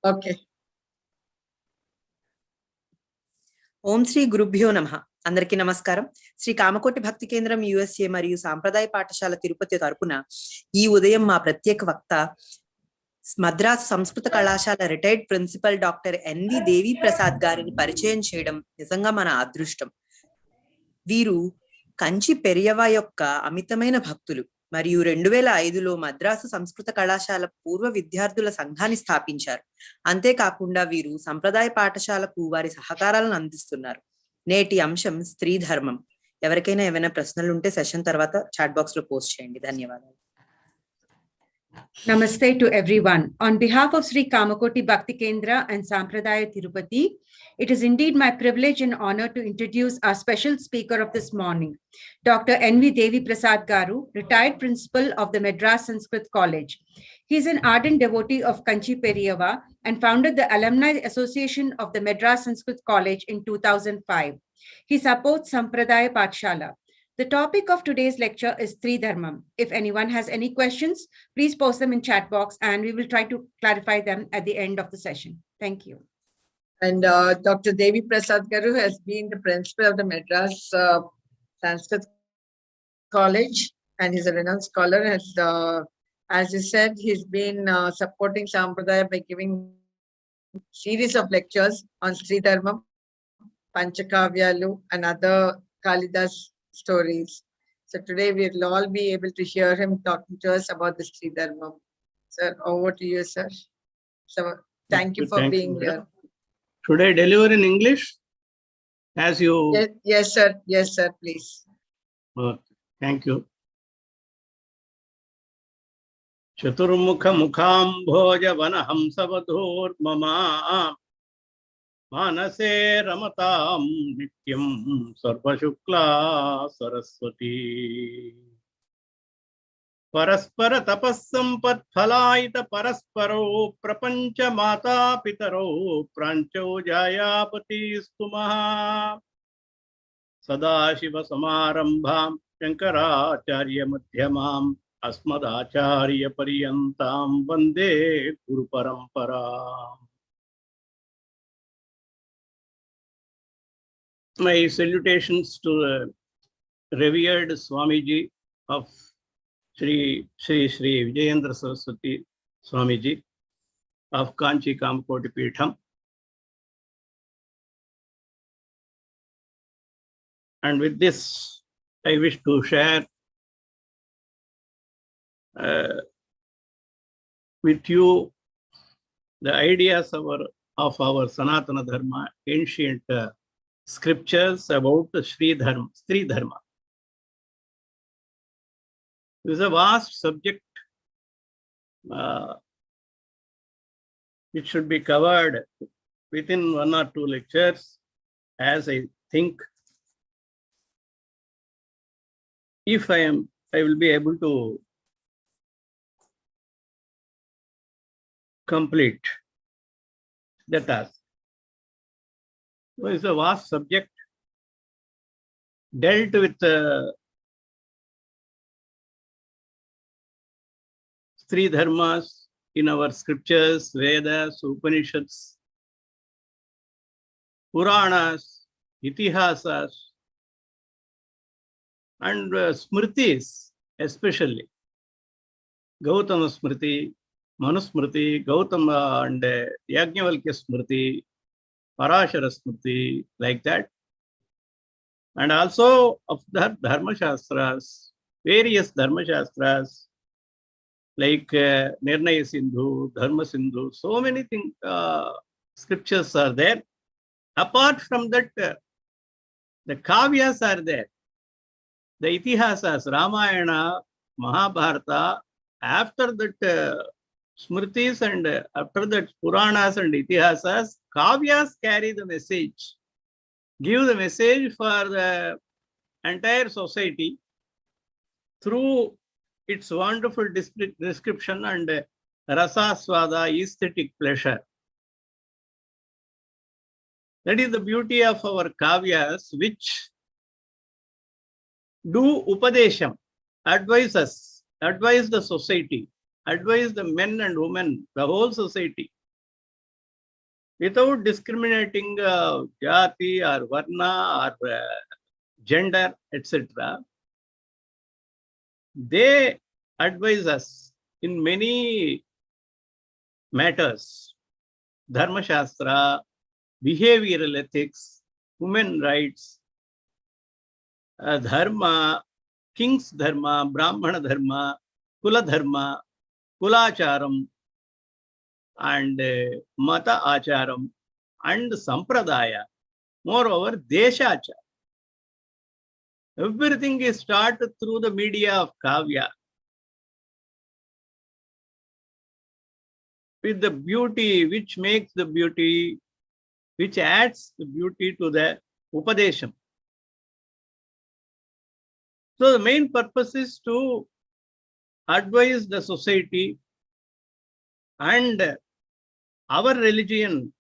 Okay. ఓం శ్రీ గురుభ్యో నమః. అందరికీ నమస్కారం. శ్రీ కామకోటి భక్తి కేంద్రం USA మరియు సాంప్రదాయ పాఠశాల తిరుపతి తరపున ఈ ఉదయం మా ప్రత్యేక వక్త మద్రాసు సంస్కృత కళాశాల retired principal doctor N V Deviprasad గారిని పరిచయం చేయడం నిజంగా మన అదృష్టం. వీరు కంచి పెరియవ యొక్క అమితమైన భక్తులు మరియు 2005లో మద్రాసు సంస్కృత కళాశాల పూర్వ విద్యార్థుల సంఘాన్ని స్థాపించారు. అంతేకాకుండా వీరు సంప్రదాయ పాఠశాలకు వారి సహకారాలను అందిస్తున్నారు. నేటి అంశం స్త్రీ ధర్మం. ఎవరికైనా ఏమైనా ప్రశ్నలు ఉంటే సెషన్ తర్వాత చాట్ బాక్స్ లో పోస్ట్ చేయండి. ధన్యవాదాలు. Namaste to everyone. On behalf of Sri Kamakoti Bhakti Kendra and Sampradaya Tirupati, it is indeed my privilege and honor to introduce our special speaker of this morning, Dr. N.V. Deviprasad Garu, retired principal of the Madras Sanskrit College. He is an ardent devotee of Kanchi Periyava and founded the Alumni Association of the Madras Sanskrit College in 2005. He supports Sampradaya Pathshala. The topic of today's lecture is Stree Dharmam. If anyone has any questions, please post them in chat box and we will try to clarify them at the end of the session. Thank you. And Dr. Deviprasad Garu has been the principal of the Madras Sanskrit College, and he's a renowned scholar. As you said, he's been supporting Sampradaya by giving series of lectures on Stree Dharmam, Panchakavyalu, and other Kalidas stories. So today we'll all be able to hear him talking to us about the Stree Dharmam. Sir, over to you, sir. So thank you for being here. Should I deliver in English? As you... Yes, sir. Yes, sir, please. Okay. Thank you. Chaturmukha mukhamboja vanaham Manase ramatam nityam sarvashukla saraswati Paraspara tapassampat phalaita parasparo prapancha mata pitaro prancho jayapati stumaha Sadashiva samarambham Shankaracharya madhyamam Asmadacharya pariyantam vande guru paramparam. My salutations to the revered Swamiji of Sri Vijayendra Saraswati Swamiji of Kanchi Kamakoti Peetham. And with this, I wish to share with you the ideas of our Sanatana Dharma, ancient scriptures about the Stree Dharma. This is a vast subject which should be covered within 1 or 2 lectures, as I think. If I will be able to complete the task. It's a vast subject, dealt with Stree Dharmas in our scriptures, Vedas, Upanishads, Puranas, Itihasas, and Smritis, especially Gautama Smriti, Manusmriti, Gautama and Yajnavalkya Smriti, Parashara Smriti, like that. And also of the Dharma Shastras, various Dharma Shastras, like Nirnaya Sindhu, Dharma Sindhu, so many things, scriptures are there. Apart from that, the Kavyas are there. The Itihasas, Ramayana, Mahabharata, after that Smritis and after that Puranas and Itihasas, Kavyas carry the message, give the message for the entire society through its wonderful description and rasaswada, aesthetic pleasure. That is the beauty of our Kavyas, which do Upadesham, advise us, advise the society, advise the men and women, the whole society without discriminating jati or varna or gender, etc. They advise us in many matters: Dharma Shastra, behavioral ethics, human rights, dharma, king's dharma, brahmana dharma, kula dharma, kulacharam, and mata acharam, and sampradaya. Moreover, deshacha. Everything is started through the media of kavya, with the beauty which makes the beauty, which adds the beauty to the upadesham. So the main purpose is to advise the society, and our religion,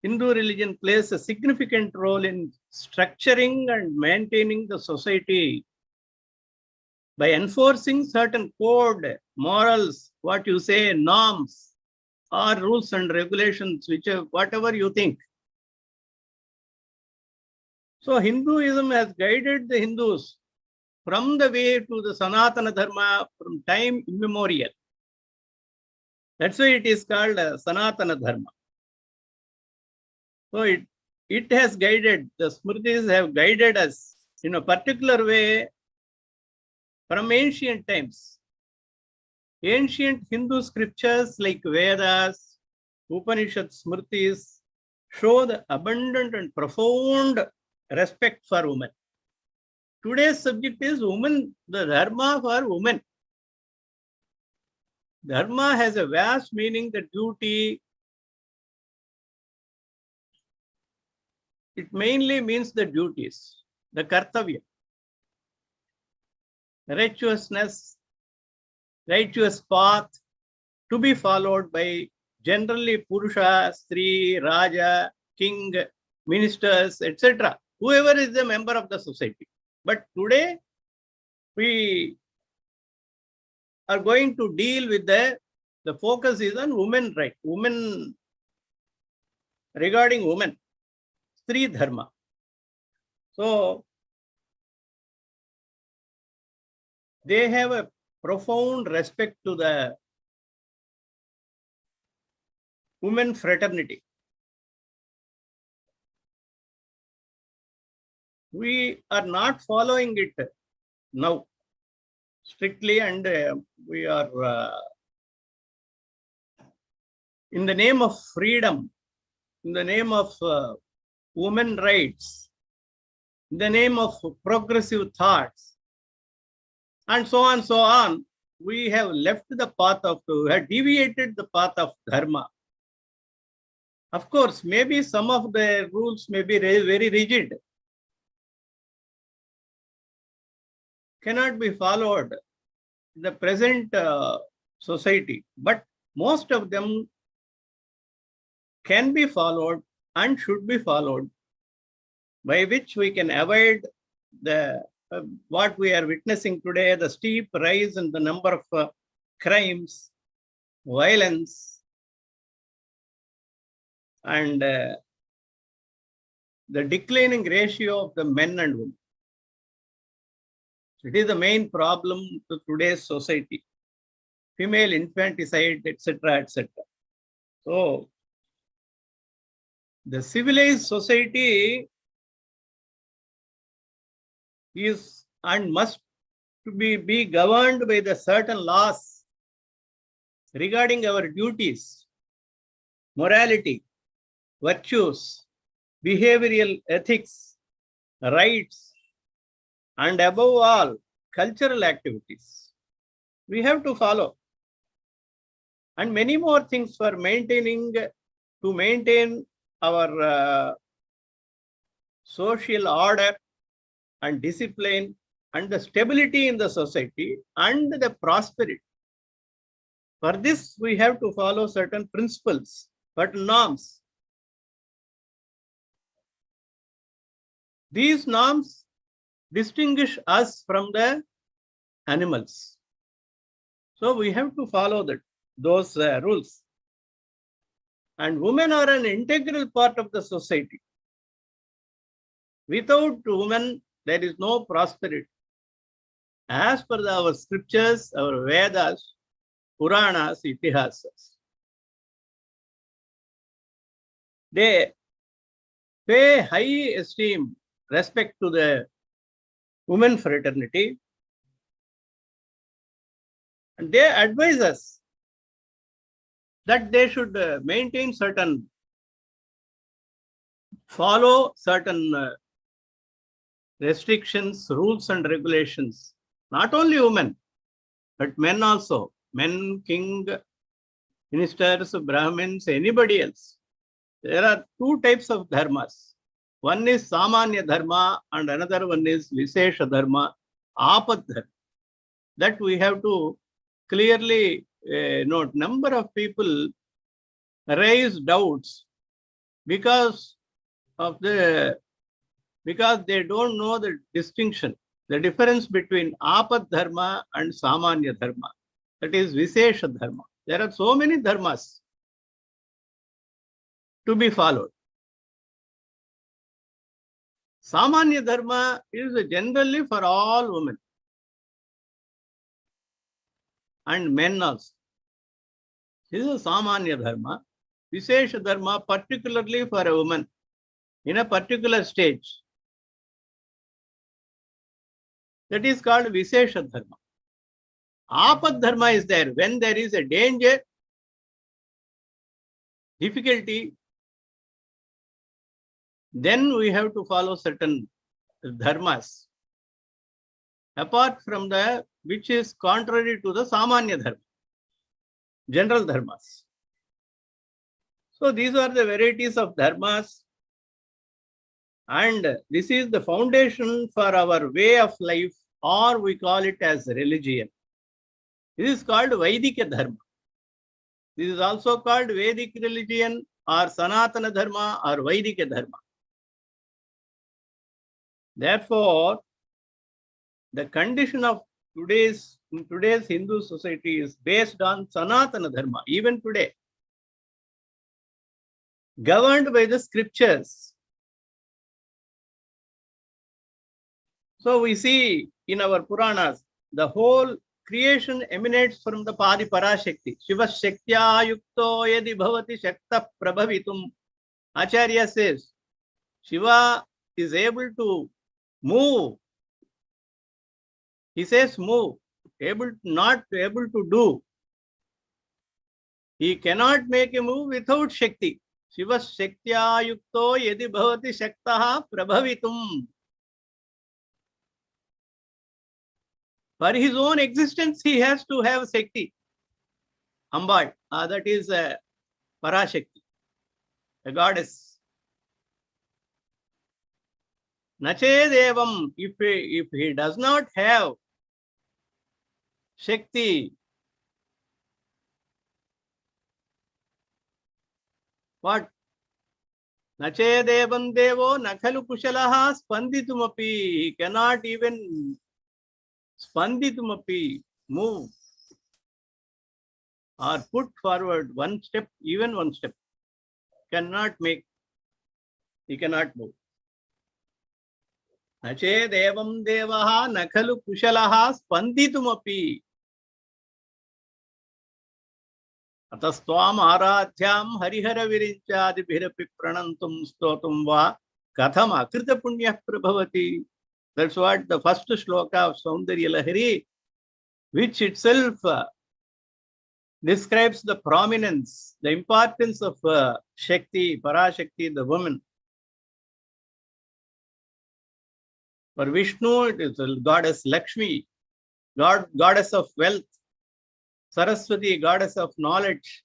Hindu religion, plays a significant role in structuring and maintaining the society by enforcing certain code, morals, what you say, norms, or rules and regulations, whatever you think. So Hinduism has guided the Hindus from the way to the Sanatana Dharma from time immemorial. That's why it is called Sanatana Dharma. So it has guided, the Smritis have guided us in a particular way from ancient times. Ancient Hindu scriptures like Vedas, Upanishad, Smritis show the abundant and profound respect for women. Today's subject is women, the Dharma for women. Dharma has a vast meaning, the duty. It mainly means the duties, the kartavya, righteousness, righteous path to be followed by generally Purusha, Stree, Raja, King, ministers, etc. Whoever is a member of the society. But today, we are going to deal with the focus is on women right, women, regarding women, Stree Dharma. So, they have a profound respect to the women fraternity. We are not following it now strictly, and we are in the name of freedom, in the name of women rights, in the name of progressive thoughts, and so on, we have left the path of, have deviated the path of dharma. Of course, maybe some of the rules may be very rigid, cannot be followed in the present society, but most of them can be followed and should be followed, by which we can avoid the what we are witnessing today, the steep rise in the number of crimes, violence, and the declining ratio of the men and women. It is the main problem to today's society, female infanticide, etc., etc. So, the civilized society is and must to be governed by the certain laws regarding our duties, morality, virtues, behavioral ethics, rights, and above all, cultural activities. We have to follow. And many more things for maintain our social order and discipline and the stability in the society and the prosperity. For this, we have to follow certain principles, certain norms. These norms distinguish us from the animals. So we have to follow those rules. And women are an integral part of the society. Without women, there is no prosperity. As per our scriptures, our Vedas, Puranas, Itihasas, they pay high esteem, respect to the women fraternity, and they advise us that they should follow certain restrictions, rules and regulations. Not only women, but men also. Men, king, ministers, Brahmins, anybody else. There are two types of dharmas. One is Samanya Dharma and another one is Visesha Dharma, Apad Dharma. That we have to clearly note. Number of people raise doubts because they don't know the distinction, the difference between Apad Dharma and Samanya Dharma. That is Visesha Dharma. There are so many dharmas to be followed. Samanya Dharma is generally for all women and men also. This is a Samanya Dharma. Visesha Dharma particularly for a woman in a particular stage. That is called Visesha Dharma. Apad Dharma is there when there is a danger, difficulty, then we have to follow certain dharmas. Apart from the, which is contrary to the Samanya Dharma, general dharmas. So these are the varieties of dharmas. And this is the foundation for our way of life, or we call it as religion. This is called Vaidika Dharma. This is also called Vedic religion or Sanatana Dharma or Vaidika Dharma. Therefore, the condition of today's Hindu society is based on Sanatana Dharma, even today, governed by the scriptures. So we see in our Puranas, the whole creation emanates from the Padi Parashakti. Shiva Shaktya Yukto Yadi Bhavati Shakta Prabhavitum. Acharya says, Shiva is able to move. He says move, not able to do. He cannot make a move without Shakti. Shiva Shaktya Yukto Yadi Bhavati Shaktaha Prabhavitum. For his own existence, he has to have Shakti. Ambal, that is Parashakti, a goddess. Nachedevam, if he does not have Shakti, what? Nachedevam devo nakhalu kushalaha spanditumapi. He cannot even spanditumapi, move or put forward one step, even one step. Cannot make, he cannot move. Nache devam devaha nakhalu kushalaha spanditumapi. Atastvam aradhyam harihara virinchadi bhirapi pranantum stotum va katham akrita punyah prabhavati. That's what the first shloka of Saundarya Lahari, which itself describes the prominence, the importance of Shakti, Parashakti, the woman. For Vishnu, it is the goddess Lakshmi, goddess of wealth. Saraswati, goddess of knowledge.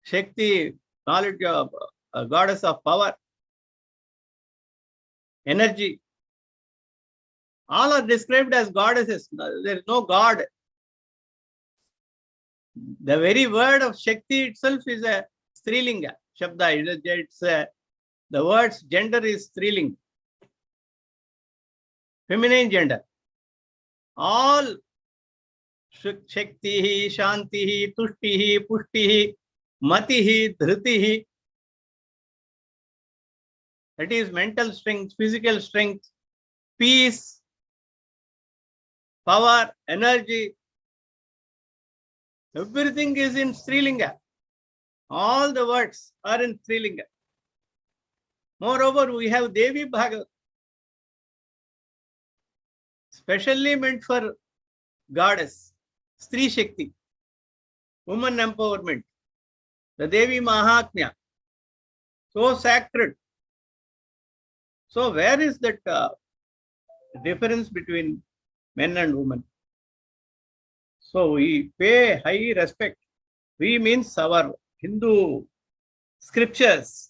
Shakti, knowledge of goddess of power, energy. All are described as goddesses. There is no god. The very word of Shakti itself is a strilinga, Shabda. It's the word's gender is striling, feminine gender. All Shakti, Shanti, Tushti, Pushti, matihi, dhritihi. That is mental strength, physical strength, peace, power, energy. Everything is in Strilinga. All the words are in Strilinga. Moreover, we have Devi Bhagavat, specially meant for goddess, Stree Shakti, woman empowerment, the Devi Mahatmya, so sacred. So where is that difference between men and women? So we pay high respect. We means our Hindu scriptures.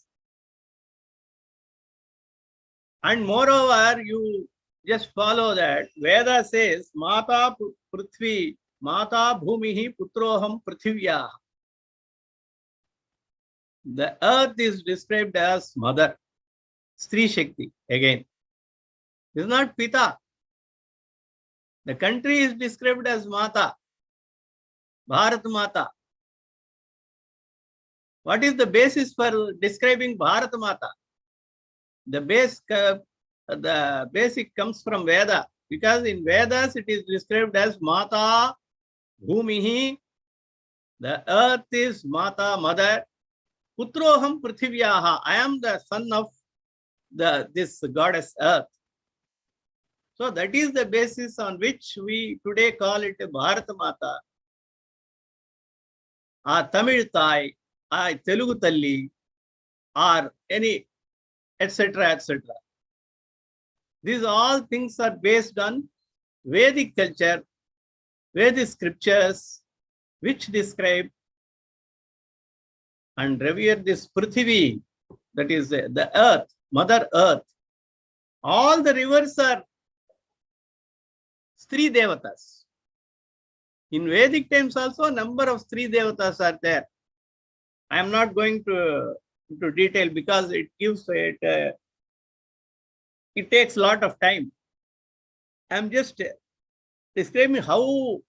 And moreover, you just follow that. Veda says, Mata Prithvi, Mata Bhumihi Putroham Prithivya. The earth is described as mother, Stree Shakti again. It is not Pita. The country is described as Mata, Bharat Mata. What is the basis for describing Bharat Mata? The basic comes from Veda, because in Vedas it is described as Mata Bhumihi. The earth is Mata, mother. Putroham Prithivyaha. I am the son of this goddess earth. So that is the basis on which we today call it Bharat Mata, or Tamil Thai, or Telugu Talli, or any etc. etc. These all things are based on Vedic culture, Vedic scriptures, which describe and revere this Prithvi, that is the earth, Mother Earth. All the rivers are Stree Devatas. In Vedic times also, a number of Stree Devatas are there. I am not going into detail because it gives it takes a lot of time. I am just describing how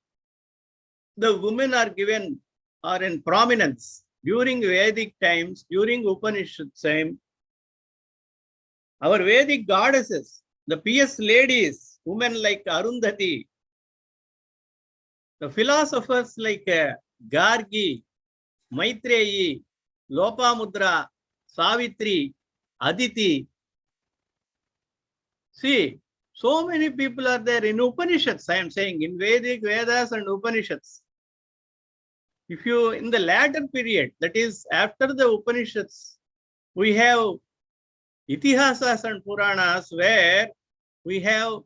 the women are given or in prominence during Vedic times, during Upanishad time. Our Vedic goddesses, the pious ladies, women like Arundhati, the philosophers like Gargi, Maitreyi, Lopamudra, Savitri, Aditi. See, so many people are there in Upanishads, I am saying, in Vedic, Vedas and Upanishads. If you, in the latter period, that is after the Upanishads, we have Itihasas and Puranas where we have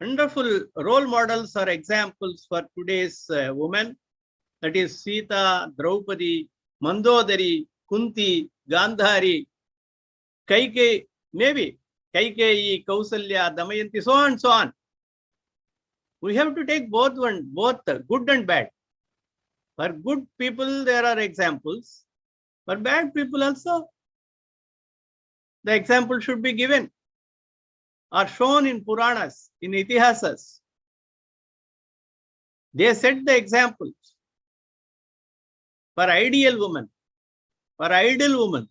wonderful role models or examples for today's women. That is Sita, Draupadi, Mandodari, Kunti, Gandhari, Kaikeyi, maybe Kaikeyi, Kausalya, Damayanti, so on and so on. We have to take both good and bad. For good people, there are examples. For bad people also, the example should be given or shown in Puranas, in Itihasas. They set the examples for ideal women, for ideal women.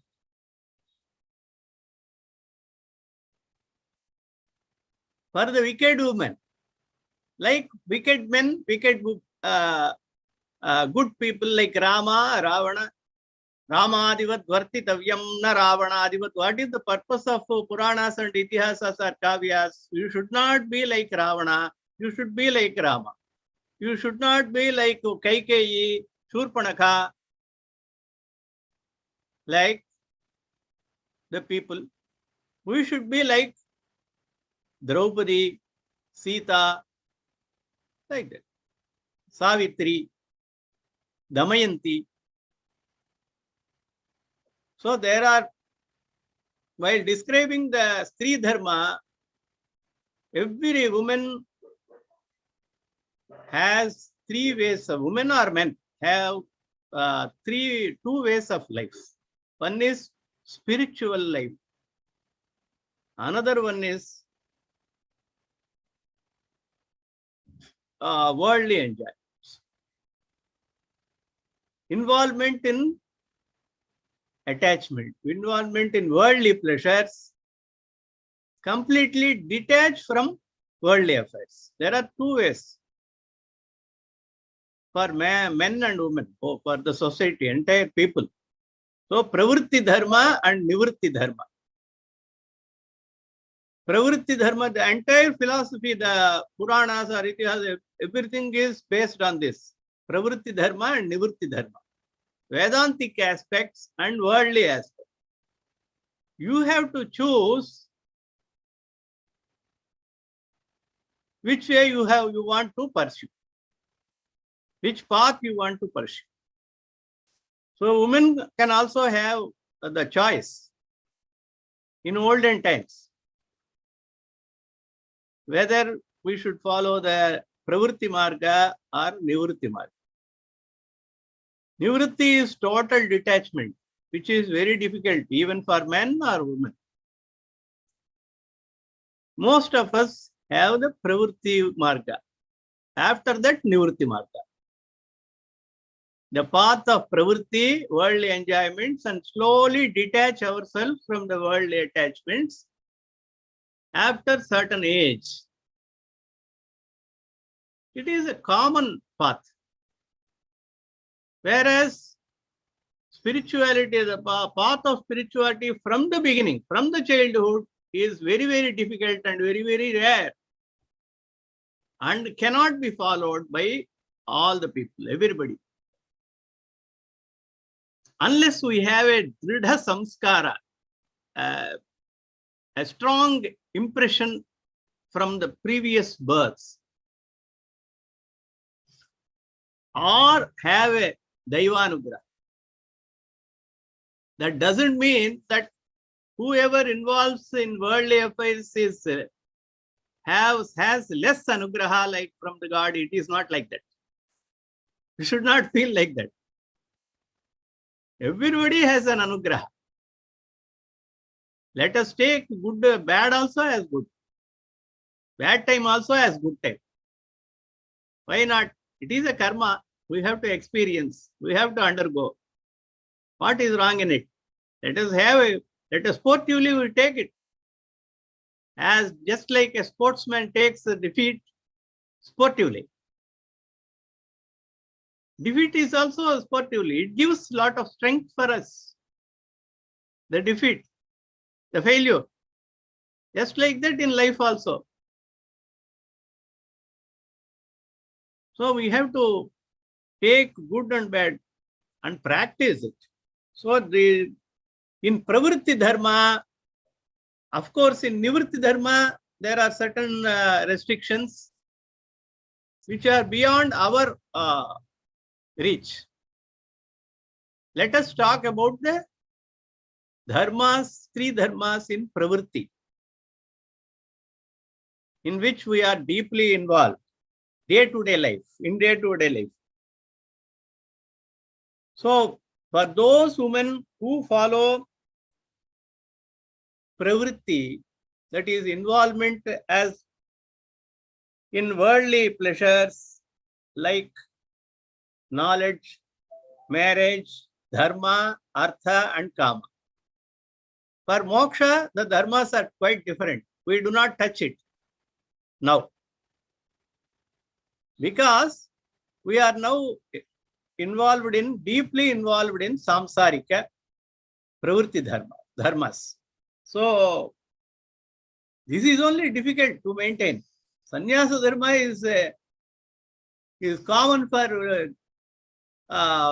For the wicked women, like wicked men, wicked good people like Rama, Ravana, Ramadivat Vartitavyam na Ravanadivat. What is the purpose of Puranas and Itihasas or Kavyas? You should not be like Ravana. You should be like Rama. You should not be like Kaikeyi, Shurpanakha, like the people. We should be like Draupadi, Sita, like that. Savitri, Damayanti. So there are, while describing the Stree Dharma, every woman has three ways of, women or men have two ways of life. One is spiritual life. Another one is worldly enjoyments. involvement in attachment, involvement in worldly pleasures, completely detached from worldly affairs. There are two ways for men and women, for the society, entire people. So, pravritti dharma and nivritti dharma. Pravritti dharma, the entire philosophy, the Puranas or Itihas, everything is based on this. Pravritti dharma and nivritti dharma. Vedantic aspects and worldly aspects. You have to choose which way you want to pursue, which path you want to pursue. So women can also have the choice in olden times whether we should follow the pravritti marga or nivritti marga. Nivritti is total detachment, which is very difficult even for men or women. Most of us have the pravritti marga. After that, nivritti marga. The path of pravritti, worldly enjoyments, and slowly detach ourselves from the worldly attachments after certain age. It is a common path. Whereas spirituality, the path of spirituality from the beginning, from the childhood, is very, very difficult and very, very rare and cannot be followed by all the people, everybody. Unless we have a dridha samskara, a strong impression from the previous births, or have a daivanugraha. That doesn't mean that whoever involves in worldly affairs is has less anugraha like from the God. It is not like that. You should not feel like that. Everybody has an anugraha. Let us take good, bad also as good. Bad time also as good time. Why not? It is a karma. We have to experience. We have to undergo. What is wrong in it? Let us sportively we take it. As just like a sportsman takes a defeat sportively. Defeat is also sportively. It gives a lot of strength for us. The defeat, the failure. Just like that in life also. So we have to take good and bad and practice it. So in pravritti dharma, of course, in nivritti dharma, there are certain restrictions which are beyond our reach. Let us talk about the dharmas, three dharmas in pravritti, in which we are deeply involved, day-to-day life, in day-to-day life. So, for those women who follow pravritti, that is involvement as in worldly pleasures like knowledge, marriage, dharma, artha, and kama. For moksha, the dharmas are quite different. We do not touch it now. Because we are now deeply involved in samsarika pravritti dharmas. So, this is only difficult to maintain. Sannyasa dharma is common for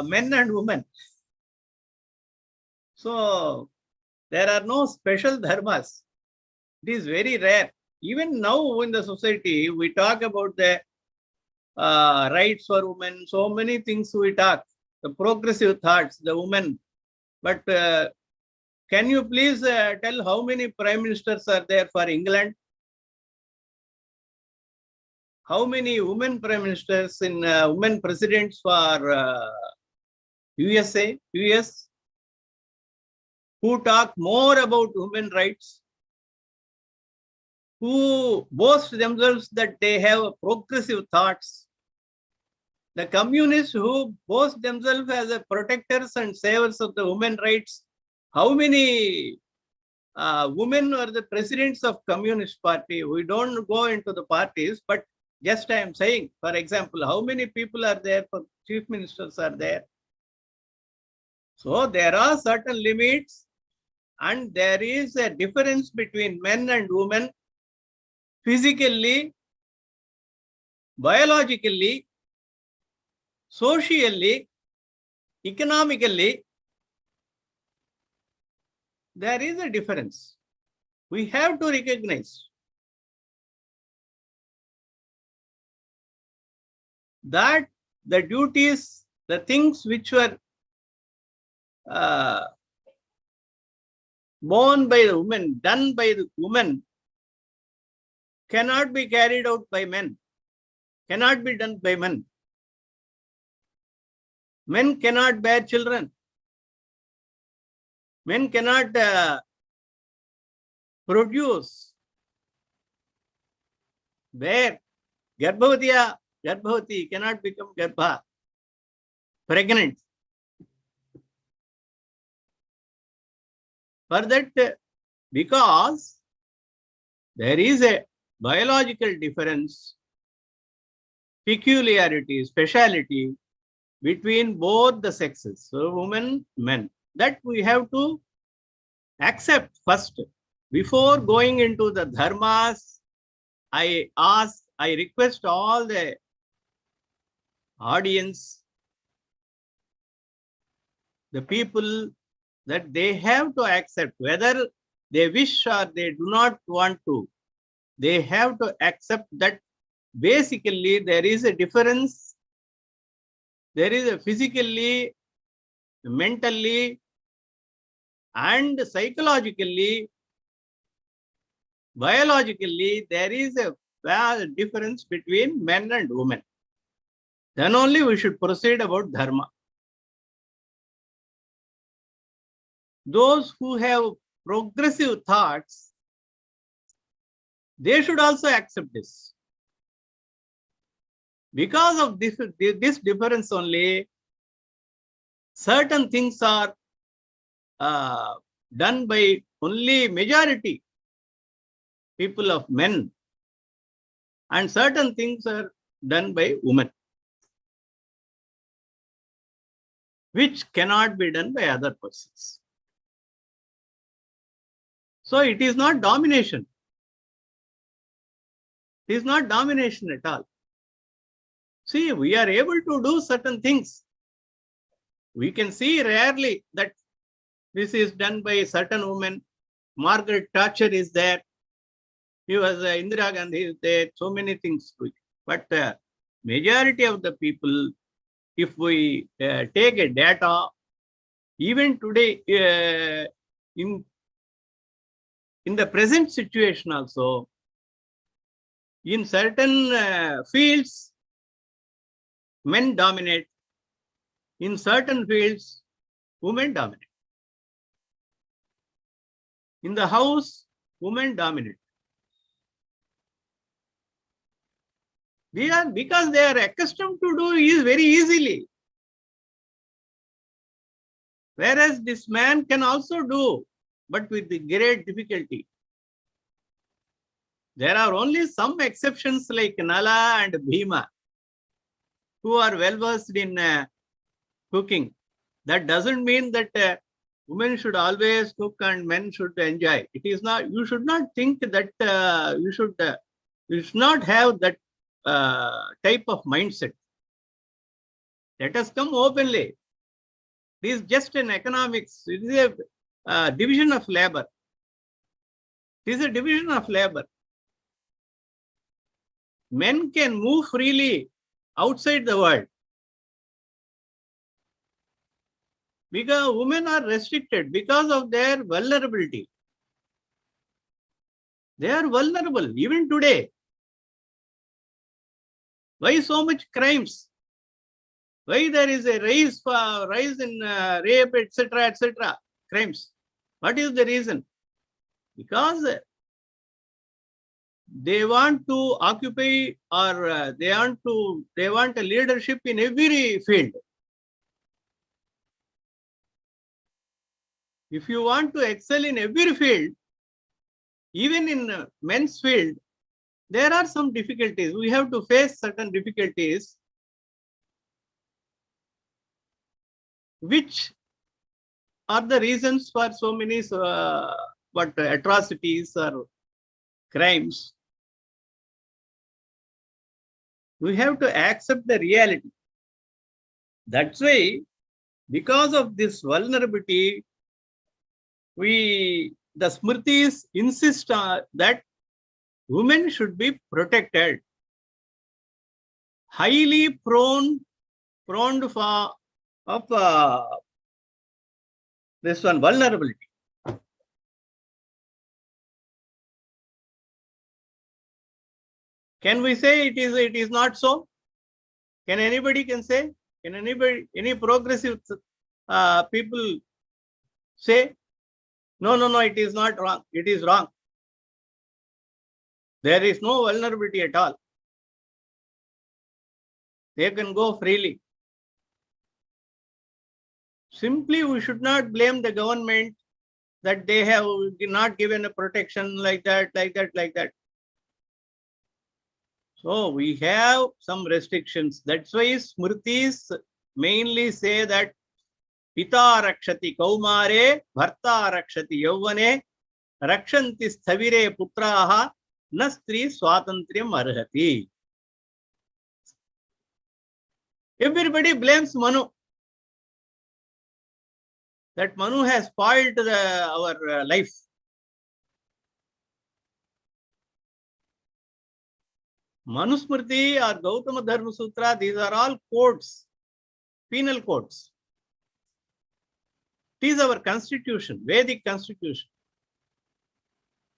men and women. So, there are no special dharmas. It is very rare. Even now in the society, we talk about the rights for women, so many things we talk, the progressive thoughts, the women. But can you please tell how many prime ministers are there for England? How many women prime ministers in women presidents for USA, US, who talk more about women rights, who boast themselves that they have progressive thoughts, The communists who boast themselves as the protectors and savers of the women rights, how many women are the presidents of Communist Party? We don't go into the parties, but just I am saying, for example, how many people are there for chief ministers are there? So there are certain limits, and there is a difference between men and women physically, biologically, socially, economically. There is a difference. We have to recognize that the duties, the things which were born by the women, done by the women, cannot be carried out by men, cannot be done by men. Men cannot bear children. Men cannot produce, bear. Garbhavati cannot become garbha, pregnant. For that, because there is a biological difference, peculiarity, speciality between both the sexes, so women, men. That we have to accept first. Before going into the dharmas, I request all the audience, the people, that they have to accept, whether they wish or they do not want to, they have to accept that basically there is a difference. There is a physically, mentally, and psychologically, biologically, there is a difference between men and women. Then only we should proceed about dharma. Those who have progressive thoughts, they should also accept this. Because of this difference only, certain things are done by only majority people of men, and certain things are done by women, which cannot be done by other persons. So it is not domination. It is not domination at all. See, we are able to do certain things. We can see rarely that this is done by a certain woman. Margaret Thatcher is there. He was Indira Gandhi is there. So many things. But majority of the people, if we take a data, even today, in the present situation also, in certain fields, men dominate. In certain fields, women dominate. In the house, women dominate. Because they are accustomed to do is very easily. Whereas this man can also do, but with the great difficulty. There are only some exceptions like Nala and Bhima, who are well versed in cooking. That doesn't mean that women should always cook and men should enjoy. It is not. You should not think that you should not have that type of mindset. Let us come openly. It is just an economics. It is a division of labor. It is a division of labor. Men can move freely outside the world, because women are restricted because of their vulnerability. They are vulnerable even today. Why so much crimes? Why there is a rise in rape, etc., crimes? What is the reason? Because they want to occupy, or they want a leadership in every field. If you want to excel in every field, even in men's field, there are some difficulties. We have to face certain difficulties which are the reasons for so many atrocities or crimes. We have to accept the reality. That's why, because of this vulnerability, the Smritis insist that women should be protected. Highly prone of this one vulnerability. Can we say it is not so? Can anybody say? Can any progressive people say, no, it is not wrong. It is wrong. There is no vulnerability at all. They can go freely. Simply, we should not blame the government that they have not given a protection like that. So we have some restrictions. That's why Smritis mainly say that Pita rakshati kaumare, bharta rakshati yauvane, rakshanti sthavire putraha, na stree swatantriyam arhati. Everybody blames Manu. That Manu has spoiled our life. Manusmriti or Gautama Dharma Sutra, these are all codes, penal codes. It is our constitution, Vedic constitution.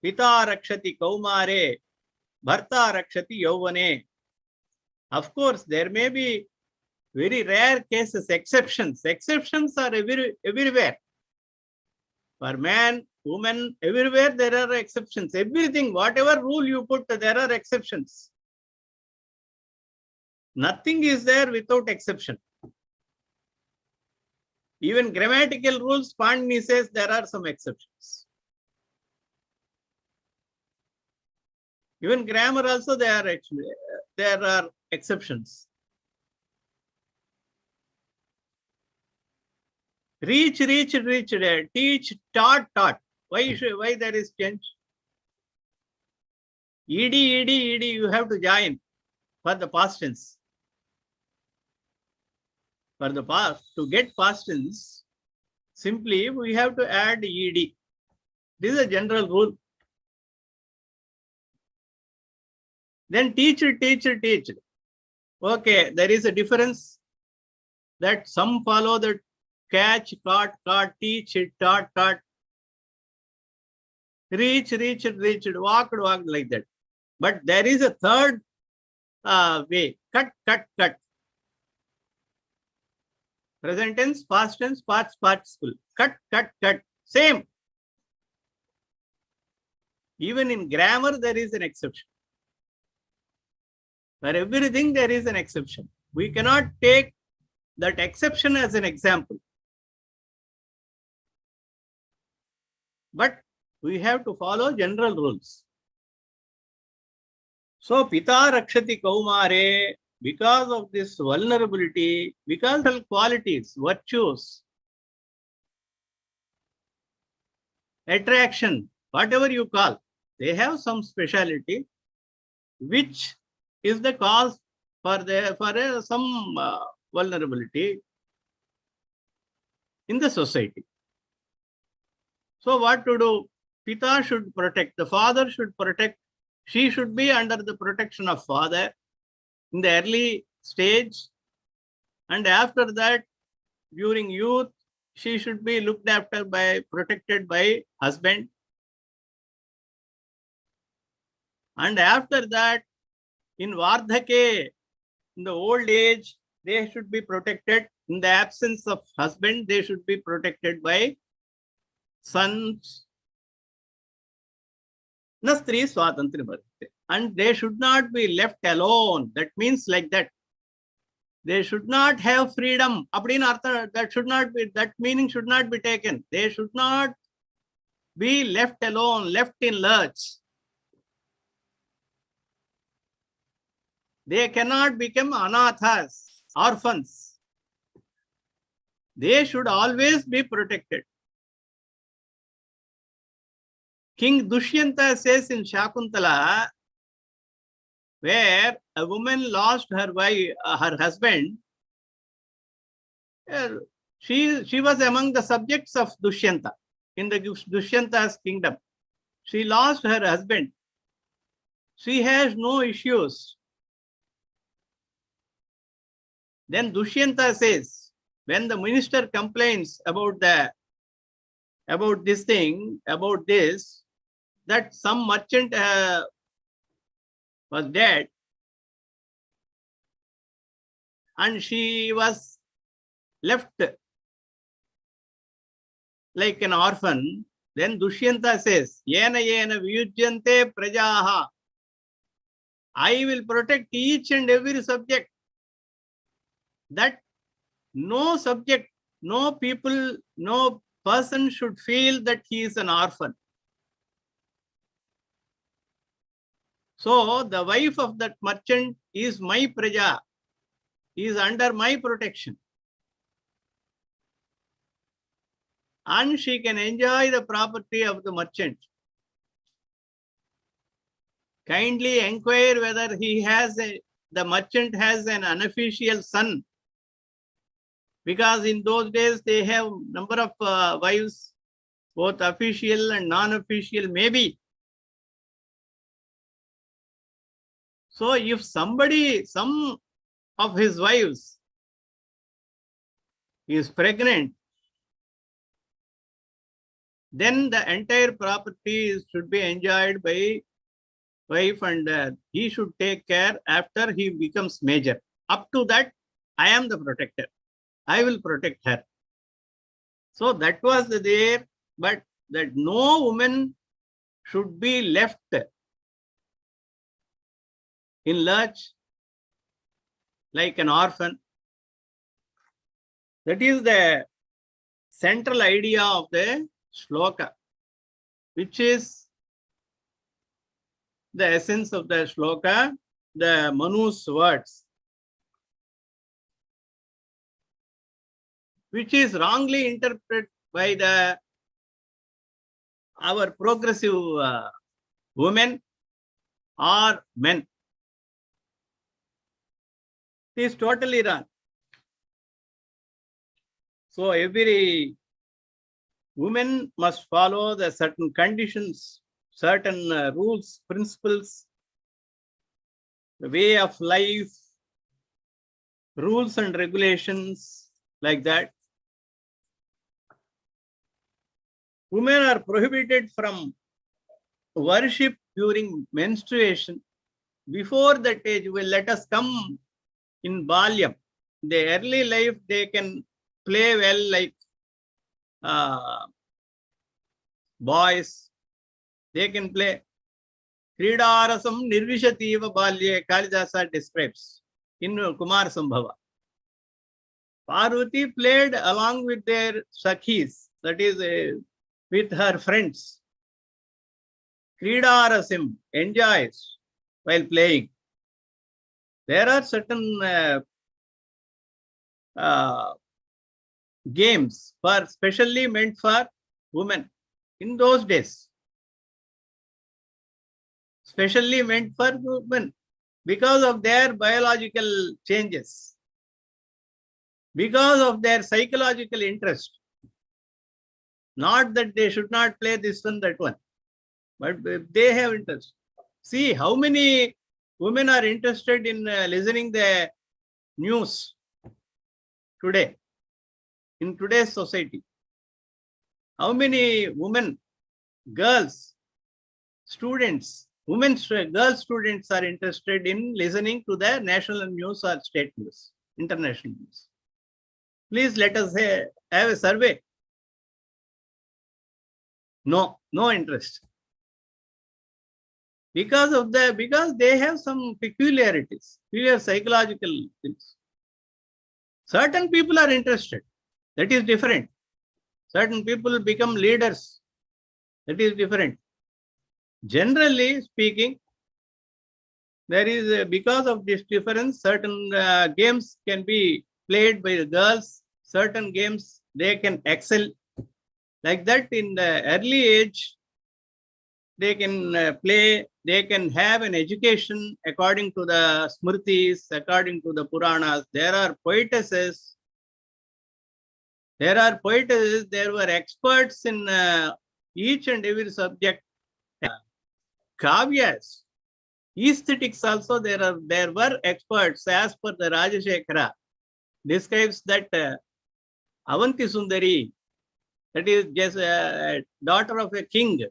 Pita rakshati kaumare, bharta rakshati yauvane. Of course, there may be very rare cases, exceptions. Exceptions are everywhere. For man, woman, everywhere there are exceptions. Everything, whatever rule you put, there are exceptions. Nothing is there without exception. Even grammatical rules, Pandini says there are some exceptions. Even grammar also there are exceptions. Reach, teach, taught. Why there is change? Ed, you have to join for the past tense. For the past, to get past tense, simply we have to add ed. This is a general rule. Then teacher. Okay, there is a difference that some follow the catch, caught, teach, taught. Reach, walked like that. But there is a third way. Cut. Present tense, past tense, participle. Cut. Same. Even in grammar, there is an exception. For everything, there is an exception. We cannot take that exception as an example. But we have to follow general rules. So, Pita rakshati kaumare, because of this vulnerability, because of qualities, virtues, attraction, whatever you call, they have some speciality, which is the cause for some vulnerability in the society. So what to do? Pita should protect, the father should protect, she should be under the protection of father in the early stage, and after that, during youth, she should be looked after protected by husband. And after that, in Vardhake, in the old age, they should be protected. In the absence of husband, they should be protected by sons. Na stree swatantriyam arhate. and they should not be left alone. That means like that. They should not have freedom. That should not be, that meaning should not be taken. They should not be left alone, left in lurch. They cannot become anathas, orphans. They should always be protected. King Dushyanta says in Shakuntala, where a woman lost her her husband, she was among the subjects of Dushyanta in the Dushyanta's kingdom. She lost her husband. She has no issues. Then Dushyanta says, when the minister complains about this thing, that some merchant was dead and she was left like an orphan, then Dushyanta says, Yena yena viyujyante prajaha. I will protect each and every subject, that no subject, no people, no person should feel that he is an orphan. So the wife of that merchant is my praja, is under my protection. And she can enjoy the property of the merchant. Kindly inquire whether the merchant has an unofficial son. Because in those days they have number of wives, both official and non-official, maybe. So if some of his wives is pregnant, then the entire property should be enjoyed by wife, and he should take care after he becomes major. Up to that, I am the protector. I will protect her. So that was there, but that no woman should be left in lurch like an orphan. That is the central idea of the shloka, which is the essence of the shloka, the Manu's words, which is wrongly interpreted by our progressive women or men. It is totally wrong. So every woman must follow the certain conditions, certain rules, principles, the way of life, rules and regulations like that. Women are prohibited from worship during menstruation. Before that age, well, let us come in balyam. The early life, they can play well like boys. They can play. Kridarasam nirvishativa balye, Kalidasa describes in Kumar Sambhava. Parvati played along with their sakhis, that is with her friends. Kridarasim, enjoys while playing. There are certain games specially meant for women in those days. Specially meant for women because of their biological changes, because of their psychological interest. Not that they should not play this one, that one, but they have interest. See how many women are interested in listening the news today, in today's society. How many women, girls, students, girl students are interested in listening to the national news or state news, international news. Please let us have a survey. No interest. because they have some peculiarities, peculiar psychological things. Certain people are interested. That is different. Certain people become leaders. That is different. Generally speaking, there is because of this difference, certain games can be played by the girls. Certain games they can excel. Like that, in the early age, they can play. They can have an education according to the Smritis, according to the Puranas. There are poetesses. There were experts in each and every subject. Kavyas, aesthetics also, there were experts. As per the Rajashekara, describes that Avanti Sundari, that is just a daughter of a king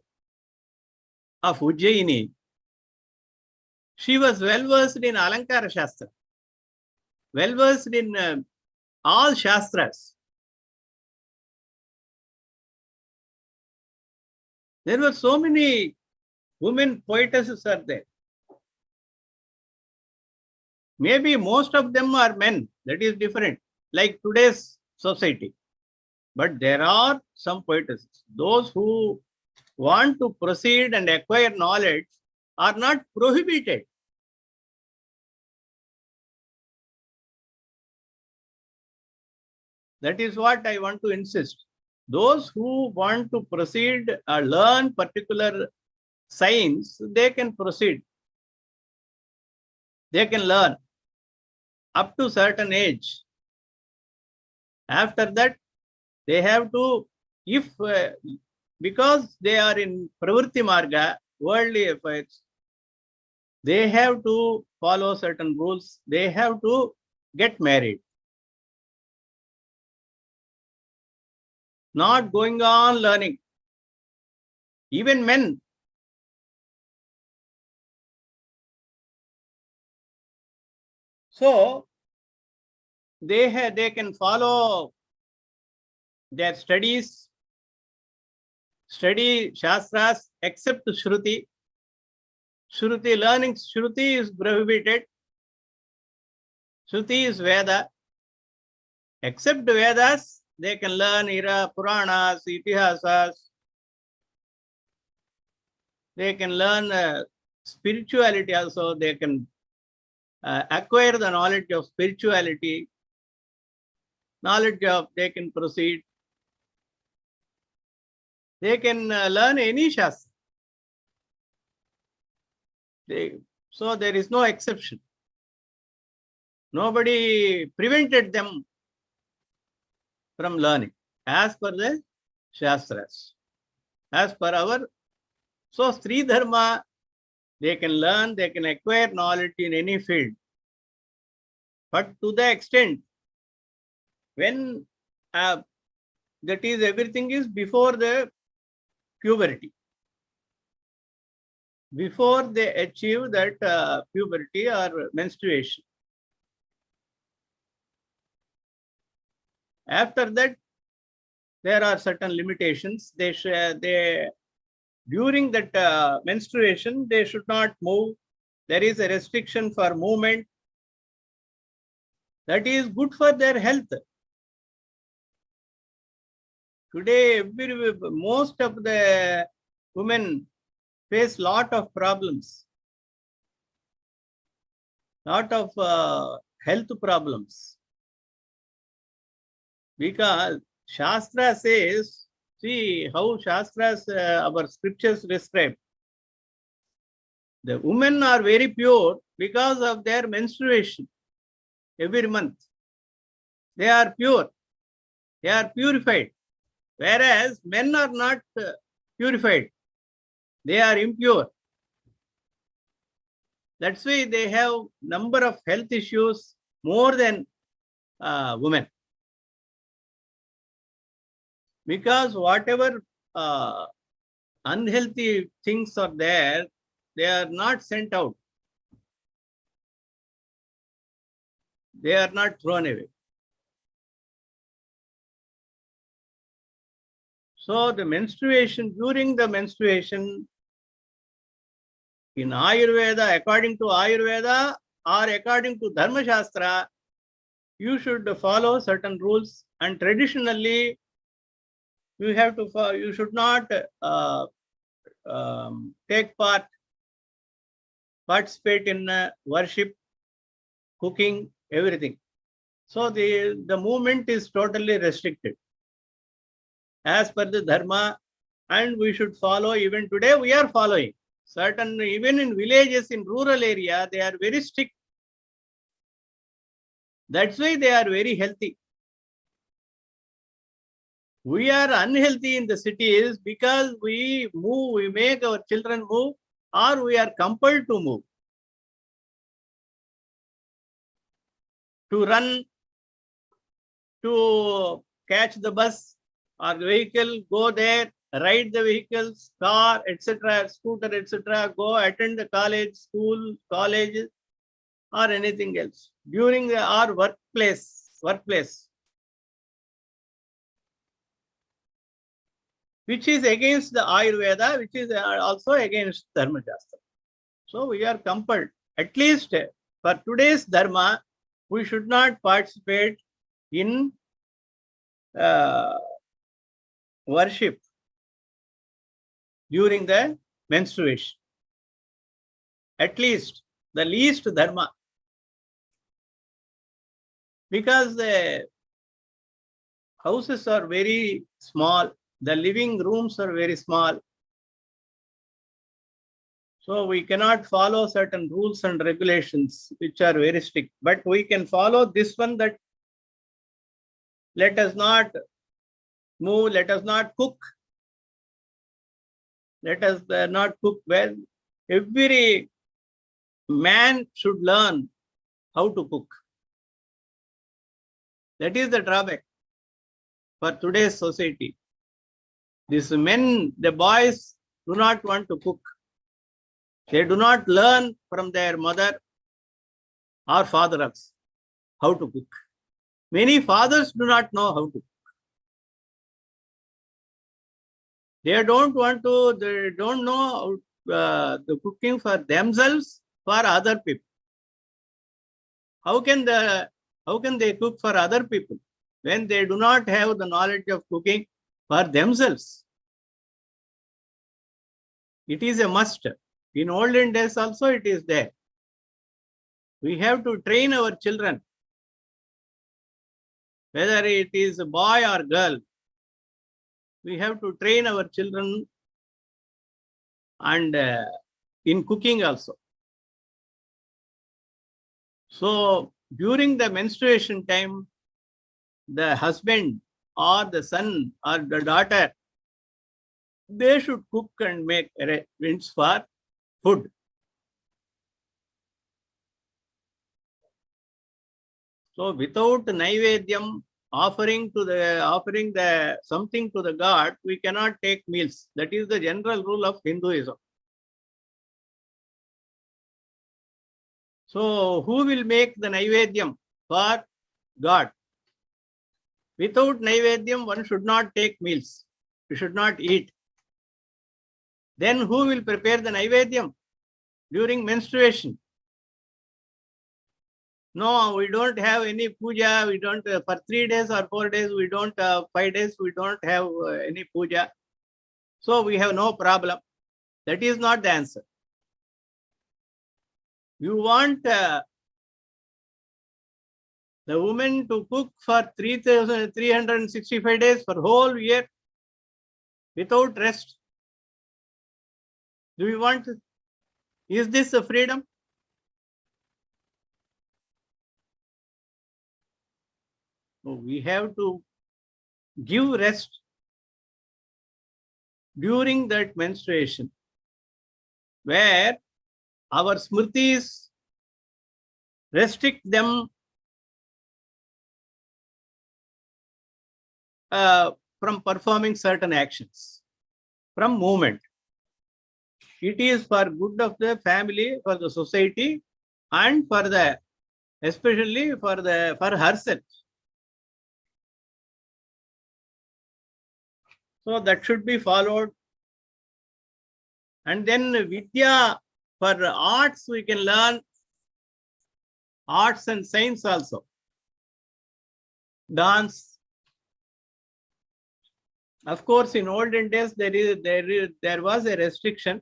of Ujjaini. She was well versed in Alankara Shastra, well versed in all Shastras. There were so many women poetesses are there. Maybe most of them are men. That is different, like today's society. But there are some poetesses. Those who want to proceed and acquire knowledge are not prohibited. That is what I want to insist. Those who want to proceed or learn particular science, they can proceed. They can learn up to certain age. After that, they have to, if because they are in pravritti marga, worldly affairs, they have to follow certain rules. They have to get married. Not going on learning. Even men. So they can follow their studies, study Shastras, except Shruti. Shruti, learning Shruti is prohibited. Shruti is Veda. Except Vedas, they can learn Ira, Puranas, Itihasas. They can learn spirituality also. They can acquire the knowledge of spirituality. They can proceed. They can learn any Shastra. So there is no exception. Nobody prevented them from learning as per the Shastras. As per our, so stree dharma, they can learn, they can acquire knowledge in any field. But to the extent when that is, everything is before the puberty. Before they achieve that puberty or menstruation. After that, there are certain limitations. During that menstruation, they should not move. There is a restriction for movement. That is good for their health. Today, most of the women face lot of problems, lot of health problems. Because Shastra says, see how Shastras, our scriptures describe. The women are very pure because of their menstruation every month. They are pure. They are purified. Whereas men are not purified. They are impure. That's why they have number of health issues more than women. Because whatever unhealthy things are there, they are not sent out. They are not thrown away. So the menstruation, during the menstruation, In Ayurveda, according to Ayurveda or according to Dharma Shastra, you should follow certain rules, and traditionally you have to follow, you should not take participate in worship, cooking, everything. So the movement is totally restricted as per the dharma, and we should follow. Even today we are following certain, even in villages, in rural area, they are very strict. That's why they are very healthy. We are unhealthy in the cities because we move, we make our children move, or we are compelled to move, to run, to catch the bus or vehicle, go there, ride the vehicles, car, etc., scooter, etc., go attend the college, school, college, or anything else during our workplace, which is against the Ayurveda, which is also against Dharma Shastra. So we are compelled, at least for today's Dharma, we should not participate in worship during the menstruation. At least the least Dharma. Because the houses are very small, the living rooms are very small. So we cannot follow certain rules and regulations which are very strict. But we can follow this one, that let us not move, let us not cook. Let us not cook well. Every man should learn how to cook. That is the drawback for today's society. These men, the boys, do not want to cook. They do not learn from their mother or fathers how to cook. Many fathers do not know how to cook. They don't know the cooking for themselves, for other people. How can they cook for other people when they do not have the knowledge of cooking for themselves? It is a must. In olden days also it is there. We have to train our children, whether it is a boy or girl. We have to train our children, and in cooking also. So during the menstruation time, the husband or the son or the daughter, they should cook and make arrangements for food. So without naivedyam, offering the something to the god, we cannot take meals. That is the general rule of Hinduism. So who will make the naivedyam for God? Without naivedyam, one should not take meals. You should not eat. Then who will prepare the naivedyam during menstruation? No, we don't have any puja. We don't, for 3 days or 4 days, we don't, 5 days, we don't have any puja. So we have no problem. That is not the answer. You want the woman to cook for 3,365 days for whole year without rest. Do you want? Is this a freedom? So we have to give rest during that menstruation, where our smritis restrict them from performing certain actions, from movement. It is for good of the family, for the society, and for the, especially for herself. So that should be followed. And then Vidya For arts, we can learn arts and science also. Dance. Of course, in olden days, there was a restriction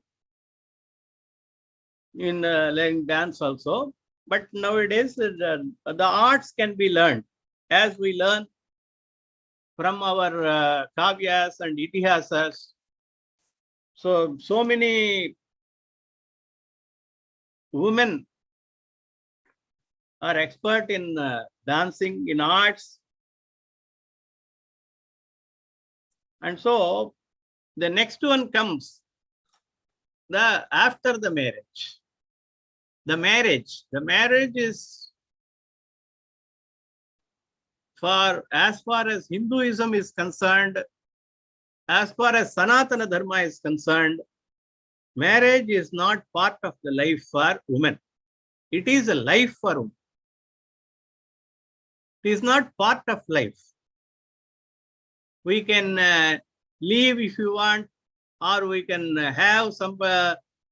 in learning dance also. But nowadays, the arts can be learned as we learn from our kavyas and itihasas. So many women are expert in dancing, in arts. And so the next one comes after the marriage. The marriage is, as far as Hinduism is concerned, as far as Sanatana Dharma is concerned, marriage is not part of the life for women. It is a life for women. It is not part of life. We can leave if you want, or we can have some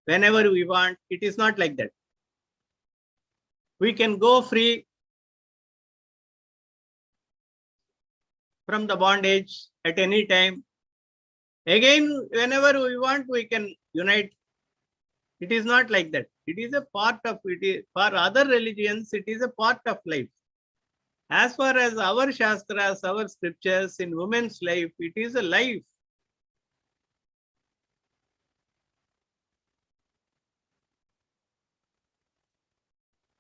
whenever we want. It is not like that. We can go free from the bondage at any time. Again, whenever we want, we can unite. It is not like that. It is a part of it. For other religions, it is a part of life. As far as our Shastras, our scriptures, in women's life, it is a life.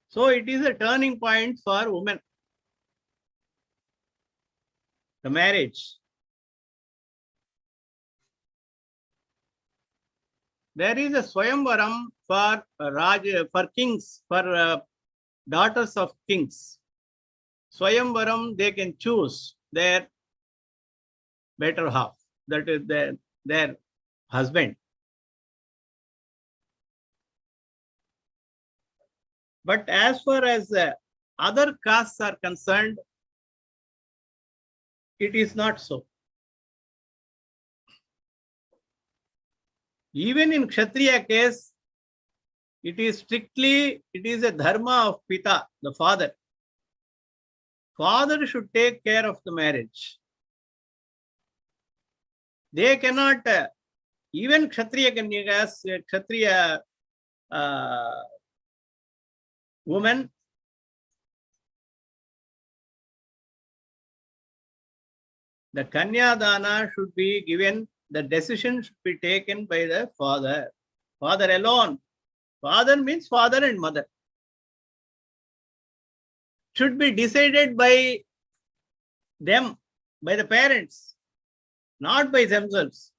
So it is a turning point for women. The marriage. There is a Swayamvaram for kings, for daughters of kings. Swayamvaram, they can choose their better half, that is their husband. But as far as other castes are concerned, it is not so. Even in Kshatriya case, it is a dharma of Pita, the father. Father should take care of the marriage. They cannot, even Kshatriya Kanyakas, Kshatriya women, the Kanyadana should be given, the decision should be taken by the father. Father alone. Father means father and mother. Should be decided by them, by the parents, not by themselves.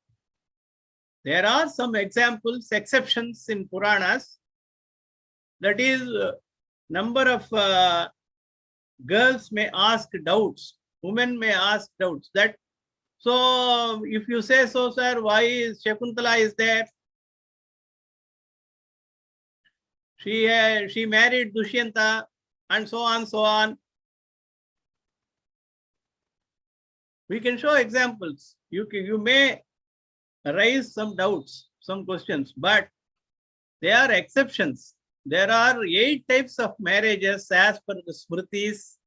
There are some examples, exceptions in Puranas. That is, number of girls may ask doubts, women may ask doubts. That, so if you say so, sir, why is Shakuntala is there? She married Dushyanta, and so on, so on. We can show examples. You may raise some doubts, some questions, but they are exceptions. There are 8 types of marriages as per the Smritis.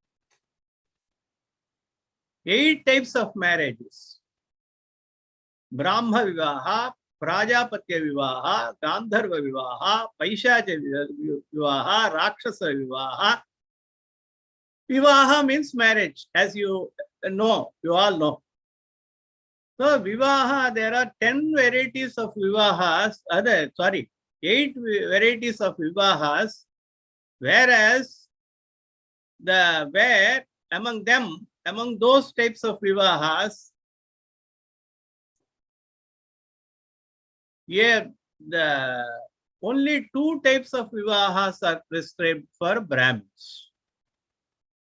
8 types of marriages. Brahma Vivaha, Prajapatya Vivaha, Gandharva Vivaha, Paishacha Vivaha, Rakshasa Vivaha. Vivaha means marriage, as you know, you all know. So Vivaha, there are 10 varieties of Vivahas, 8 varieties of Vivahas, whereas among those types of Vivahas, here the only 2 types of Vivahas are prescribed for Brahmins.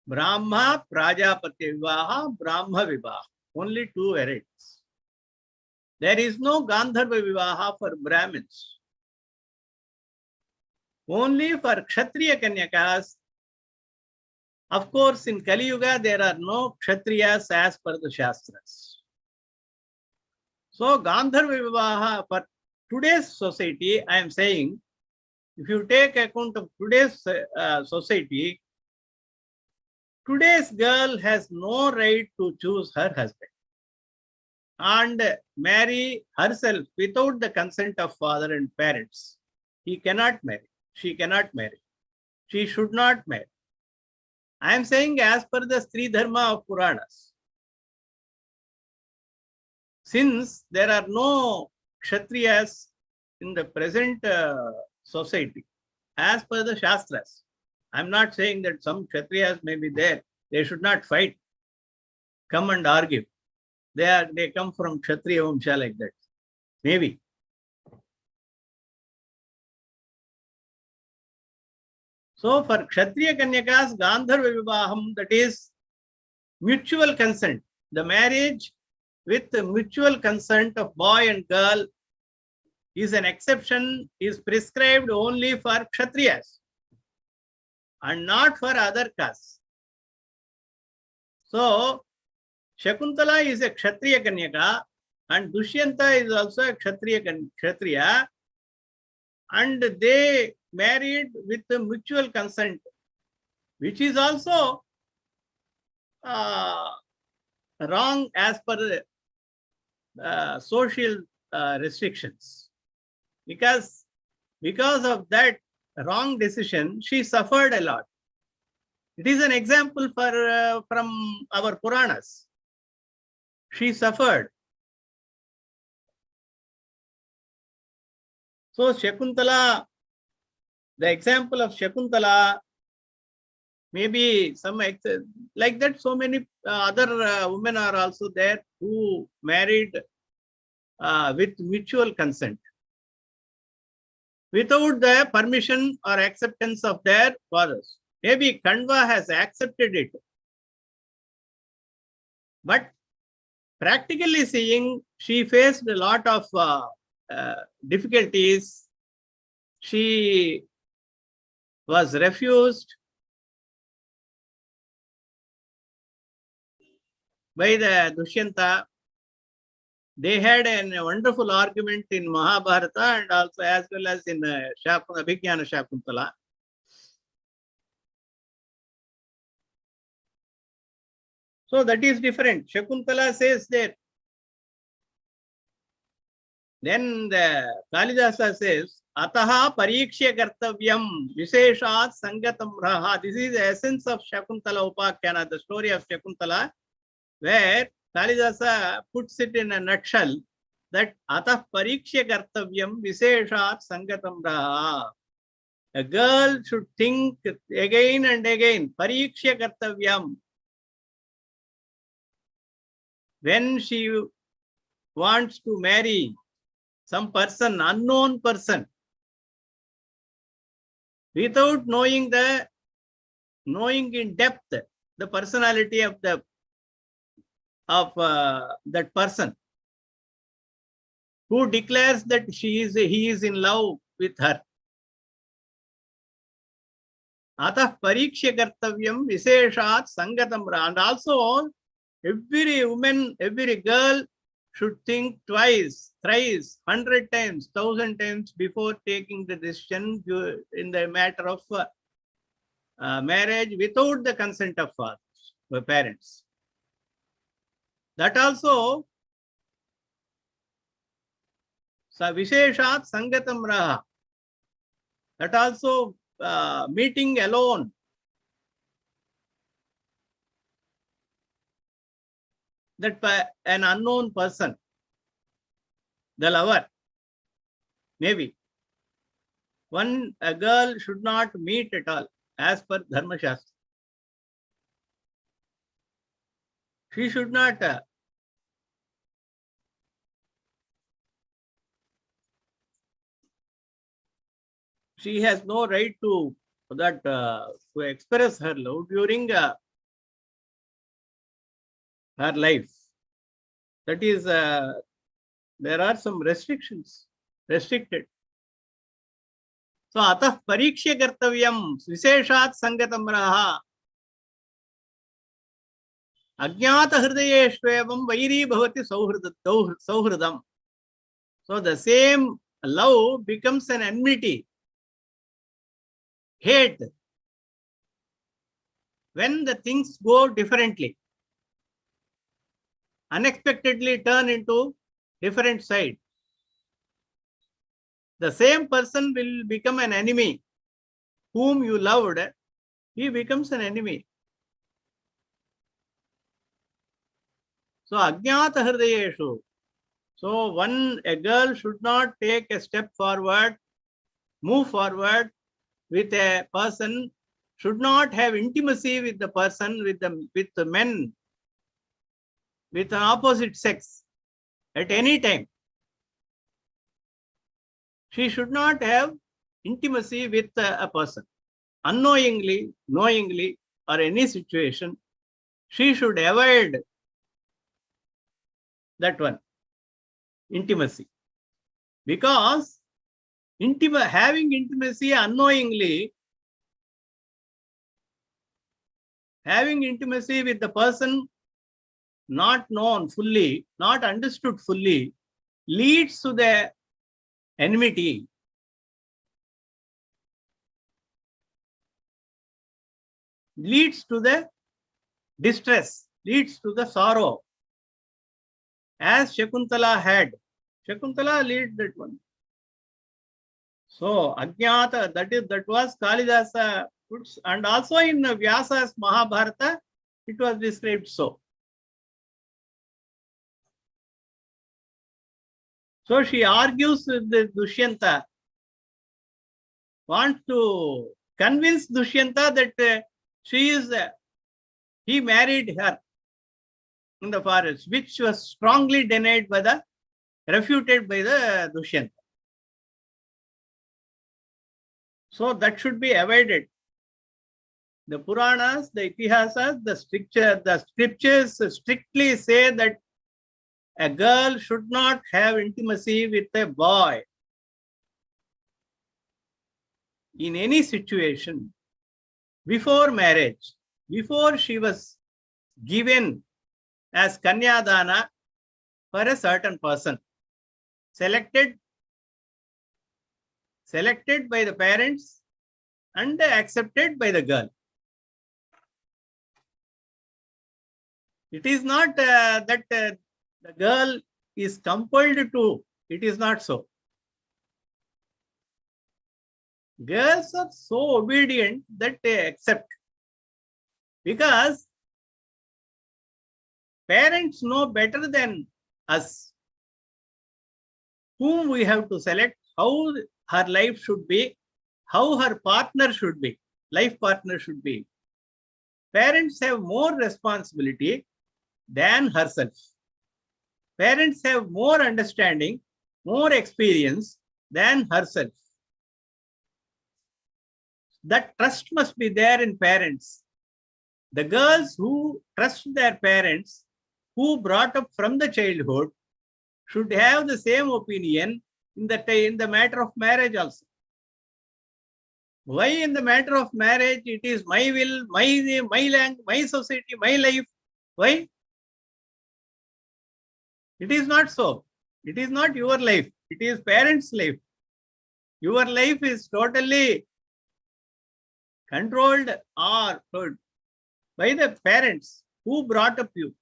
Brahma, Prajapatya Vivaha, Brahma Vivaha. Only 2 varieties. There is no Gandharva Vivaha for Brahmins. Only for Kshatriya Kanyakas. Of course, in Kali Yuga, there are no Kshatriyas as per the Shastras. So, Gandharva Vivaha for today's society, I am saying, If you take account of today's society, today's girl has no right to choose her husband and marry herself without the consent of father and parents. He cannot marry. She cannot marry. She should not marry. I am saying as per the stree dharma of Puranas. Since there are no kshatriyas in the present society, as per the Shastras, I am not saying that some kshatriyas may be there. They should not fight, come and argue. They come from kshatriya vamsha like that. Maybe. So for kshatriya kanyakas, Gandharva vivaham, that is mutual consent. The marriage with the mutual consent of boy and girl is an exception, is prescribed only for kshatriyas and not for other castes. So Shakuntala is a kshatriya kanyaka and Dushyanta is also a kshatriya, and they married with the mutual consent, which is also wrong as per social restrictions. Because of that wrong decision, she suffered a lot. It is an example from our Puranas. She suffered. So Shakuntala, the example of Shakuntala, maybe some like that, so many other women are also there who married with mutual consent, without the permission or acceptance of their fathers. Maybe Kandva has accepted it. But practically seeing, she faced a lot of difficulties. She was refused by the Dushyanta. They had a wonderful argument in Mahabharata and also as well as in Abhigyana Shakuntala. So that is different. Shakuntala says there. Then the Kalidasa says, Ataha parikshya kartavyam visheshat sangatam raha. This is the essence of Shakuntala Upakyana, the story of Shakuntala, where Kalidasa puts it in a nutshell that Atah parikshya kartavyam visheshat sangatam raha. A girl should think again and again, parikshya kartavyam. When she wants to marry some person, unknown person, without knowing in depth the personality of that person, who declares that he is in love with her. Atah parikshya kartavyam visheshat sangatam raha. And also, every woman, every girl should think twice, thrice, 100 times, 1,000 times before taking the decision in the matter of marriage without the consent of fathers or parents. That also, visheshat sangatam raha. That also meeting alone. That an unknown person, the lover, maybe. A girl should not meet at all, as per Dharma Shastra. She should not she has no right to express her love during her life. That is, there are some restrictions, restricted. So, atah parikshya kartavyam visheshat sangatam raha. Ajnata hridayeshvevam vairi bhavati sauhridam. So, the same love becomes an enmity hate when the things go differently, unexpectedly turn into different side. The same person will become an enemy. Whom you loved, he becomes an enemy. So Ajnata Hridayeshu. So a girl should not take a step forward, move forward with a person, should not have intimacy with the person, with the men, with an opposite sex at any time. She should not have intimacy with a person. Unknowingly, knowingly, or any situation, she should avoid that one, intimacy. Because having intimacy unknowingly, having intimacy with the person not known fully, not understood fully, leads to the enmity. Leads to the distress, leads to the sorrow. As Shakuntala had. Shakuntala lead that one. So Ajnata, that was Kalidasa puts, and also in Vyasa's Mahabharata, it was described so. So she argues with the Dushyanta, wants to convince Dushyanta that he married her in the forest, which was strongly denied by refuted by the Dushyanta. So that should be avoided. The Puranas, the Itihasas, the scriptures strictly say that a girl should not have intimacy with a boy in any situation before marriage, before she was given as Kanyadana for a certain person, selected by the parents and accepted by the girl. It is not that the girl is compelled to. It is not so. Girls are so obedient that they accept. Because parents know better than us whom we have to select, how her life should be, how her partner should be, life partner should be. Parents have more responsibility than herself. Parents have more understanding, more experience than herself. That trust must be there in parents. The girls who trust their parents, who brought up from the childhood, should have the same opinion in the matter of marriage also. Why in the matter of marriage it is my will, my land, my society, my life? Why? It is not so. It is not your life. It is parents' life. Your life is totally controlled or by the parents who brought up you,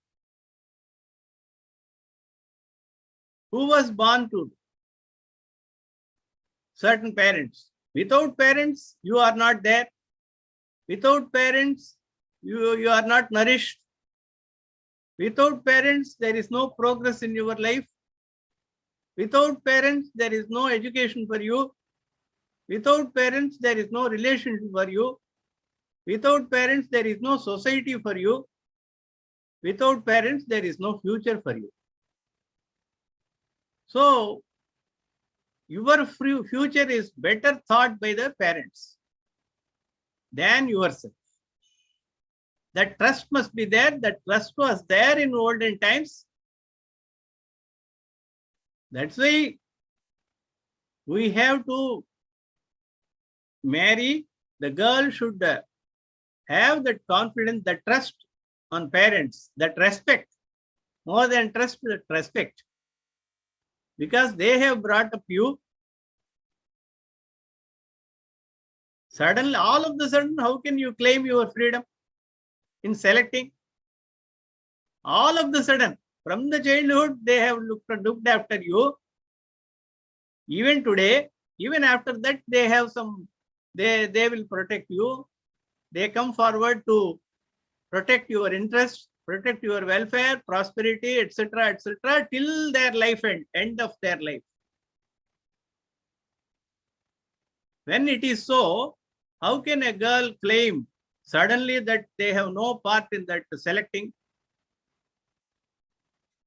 who was born to certain parents. Without parents, you are not there. Without parents, you are not nourished. Without parents, there is no progress in your life. Without parents, there is no education for you. Without parents, there is no relationship for you. Without parents, there is no society for you. Without parents, there is no future for you. So, your future is better thought by the parents than yourself. That trust must be there. That trust was there in olden times. That's why we have to marry. The girl should have that confidence, that trust on parents, that respect, more than trust, that respect. Because they have brought up you. Suddenly, all of the sudden, how can you claim your freedom in selecting? All of the sudden, from the childhood, they have looked after you. Even today, even after that, they have some, they will protect you. They come forward to protect your interests, protect your welfare, prosperity, etc., till their life end of their life. When it is so, how can a girl claim suddenly that they have no part in that selecting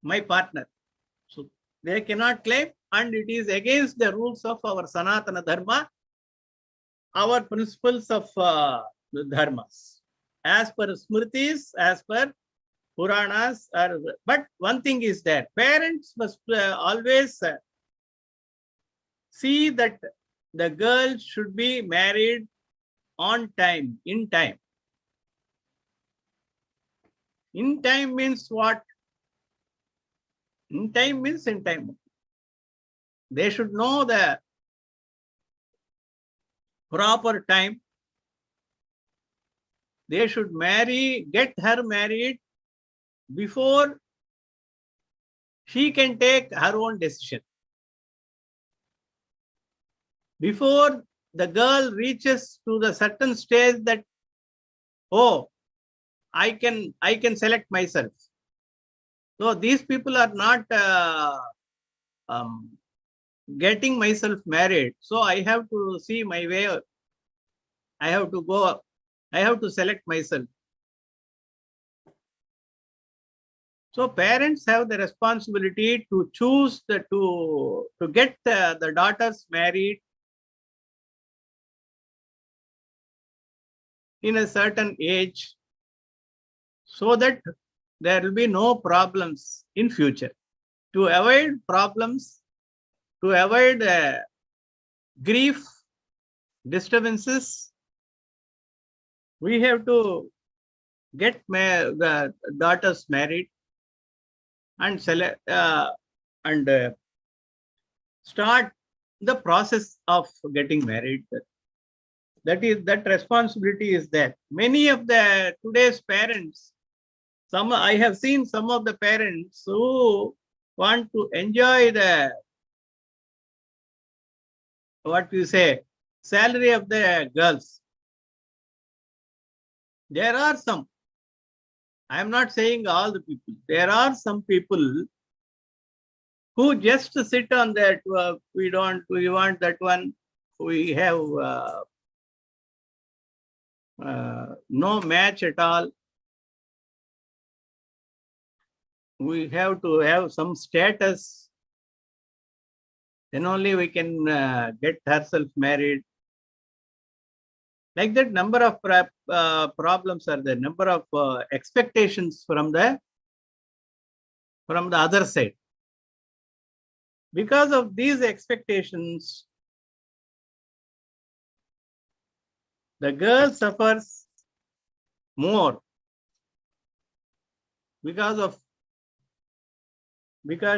my partner? So they cannot claim, and it is against the rules of our Sanatana Dharma, our principles of the Dharmas. As per Smritis, as per Puranas, but one thing is there, parents must always see that the girl should be married on time, in time. In time means what? In time means in time. They should know the proper time. They should get her married before she can take her own decision. Before the girl reaches to the certain stage that, oh, I can select myself. So these people are not getting myself married. So I have to see my way. I have to go. I have to select myself. So parents have the responsibility to choose to get the daughters married in a certain age, so that there will be no problems in future. To avoid problems, to avoid grief, disturbances, we have to get the daughters married and select and start the process of getting married. That responsibility is there. Many of the today's parents, I have seen some of the parents who want to enjoy the, what you say, salary of the girls. There are some, I am not saying all the people, there are some people who just sit on that, we want that one, we have no match at all. We have to have some status, then only we can get herself married. Like that, number of problems are there, number of expectations from the other side. Because of these expectations, the girl suffers more because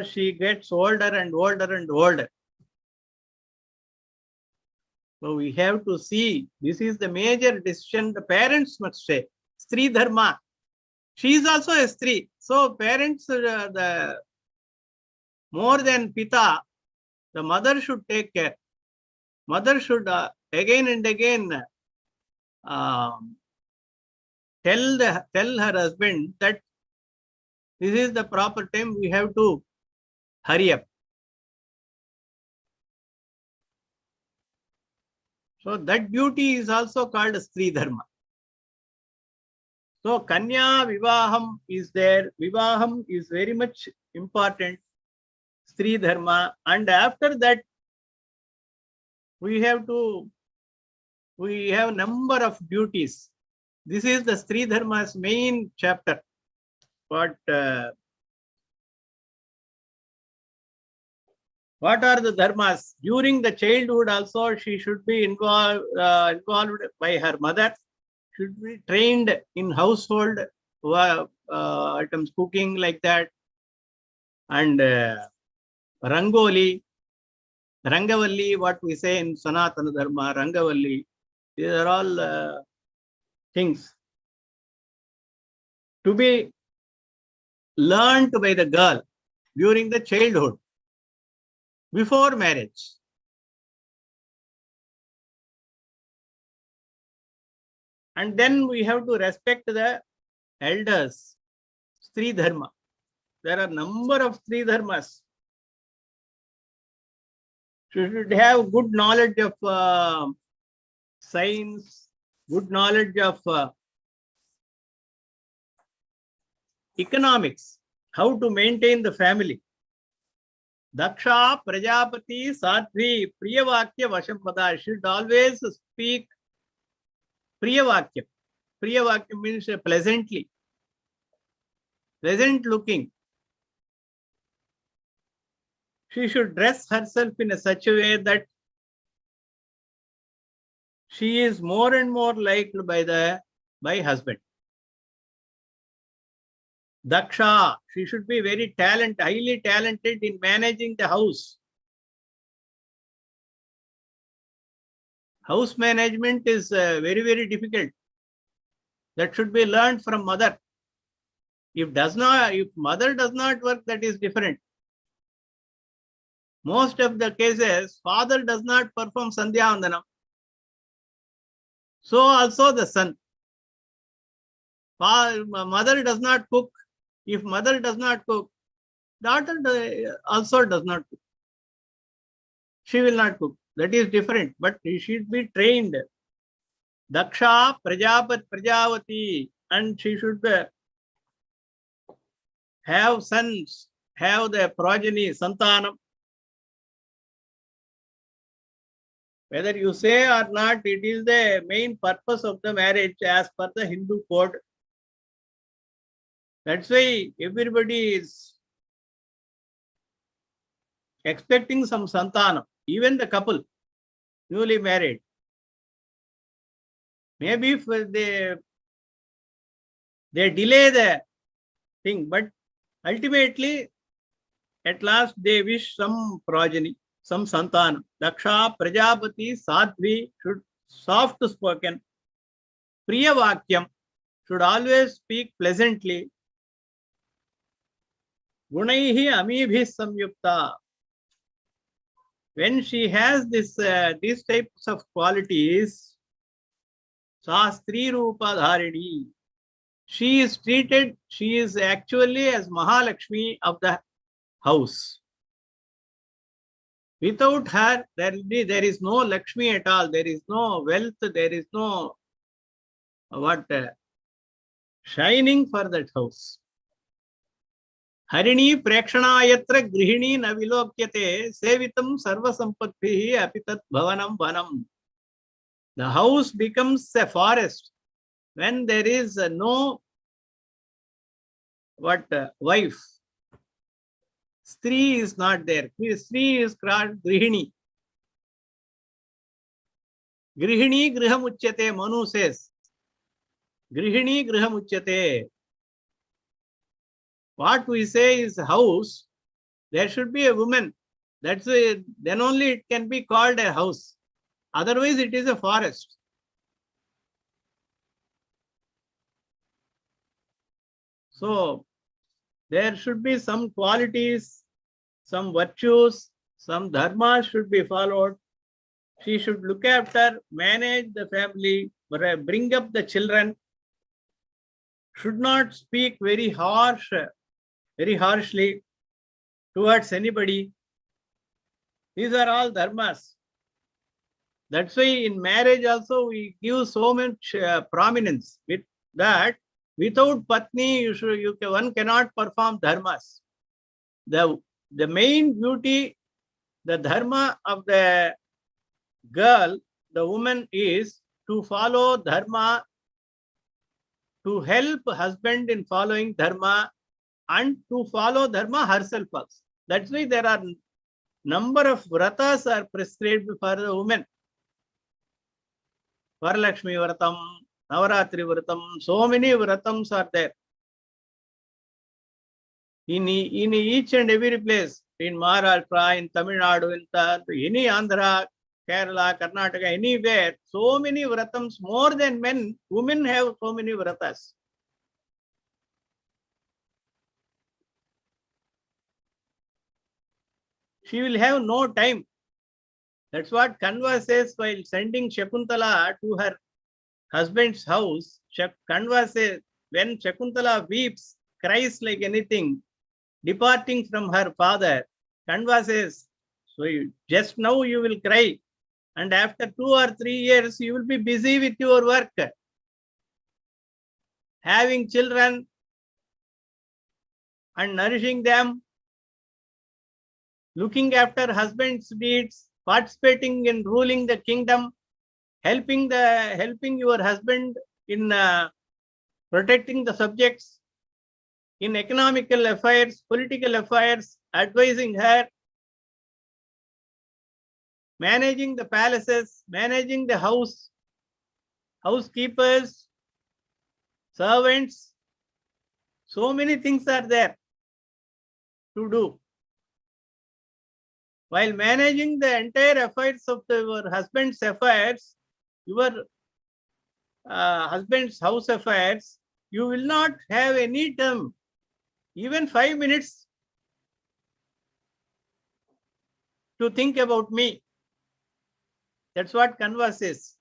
she gets older and older and older. So we have to see, this is the major decision the parents must say. Stree dharma. She is also a stree. So parents, the more than pita, the mother should take care. Mother should again and again tell her husband that this is the proper time, we have to hurry up. So that duty is also called stree dharma. So Kanya Vivaham is there. Vivaham is very much important. Stree dharma. And after that, we have number of duties. This is the stree dharma's main chapter. What are the dharmas? During the childhood also, she should be involved by her mother, should be trained in household items, cooking, like that. And Rangoli, Rangavalli, what we say in Sanatana Dharma, Rangavalli. These are all things to be learned by the girl during the childhood, before marriage. And then we have to respect the elders, stree dharma. There are number of stree dharmas. She should have good knowledge of science, good knowledge of economics, how to maintain the family. Daksha, Prajapati, Sadhvi, Priyavakya, Vashampada. Should always speak Priyavakya. Priyavakya means pleasantly, pleasant looking. She should dress herself in such a way that she is more and more liked by husband. Daksha, she should be very highly talented in managing the house. House management is very, very difficult. That should be learned from mother. If mother does not work, that is different. Most of the cases, father does not perform Sandhya Vandanam. So also the son. Mother does not cook. If mother does not cook, daughter also does not cook. She will not cook. That is different. But she should be trained. Daksha, Prajavati, and she should have sons, have the progeny, Santanam. Whether you say or not, it is the main purpose of the marriage as per the Hindu code. That's why everybody is expecting some Santanam, even the couple, newly married. Maybe if they delay the thing, but ultimately, at last, they wish some progeny, some Santanam. Daksha, Prajapati, Sadhvi should soft spoken. Priyavakyam should always speak pleasantly. Gunaihi amibhi samyukta. When she has these types of qualities, sa stree rupa dharini. She is treated, she is actually as Mahalakshmi of the house. Without her, there is no Lakshmi at all. There is no wealth. There is no shining for that house. Harini prekshanayatra grihini na vilokyate sevitam sarva sampattihi apitat bhavanam vanam. The house becomes a forest when there is no wife. Stree is not there. Stree is called grihini. Grihini griham uchyate, Manu says. Grihini griham uchyate. What we say is house, there should be a woman. That's why then only it can be called a house. Otherwise, it is a forest. So, there should be some qualities, some virtues, some dharma should be followed. She should look after, manage the family, bring up the children. Should not speak very harshly towards anybody. These are all dharmas. That's why in marriage also we give so much prominence with that. Without patni, one cannot perform dharmas. The main beauty, the dharma of the girl, the woman, is to follow dharma, to help husband in following dharma, and to follow dharma herself also. That's why there are number of vratas are prescribed for the women. Varalakshmi Vratam, Navaratri Vratam, so many Vratams are there. In each and every place, in Maharashtra, in Tamil Nadu, in any Andhra, Kerala, Karnataka, anywhere, so many vratams, more than men, women have so many vratas. She will have no time. That's what Kanva says while sending Shakuntala to her husband's house. Kanva says, when Shakuntala weeps, cries like anything, departing from her father, Kanva says, so just now you will cry, and after 2 or 3 years, you will be busy with your work. Having children and nourishing them, looking after husband's needs, participating in ruling the kingdom, helping your husband in protecting the subjects, in economical affairs, political affairs, advising her, managing the palaces, managing the house, housekeepers, servants. So many things are there to do. While managing the entire affairs of your husband's affairs, your husband's house affairs, you will not have any time, even 5 minutes to think about me. That's what Kanva says.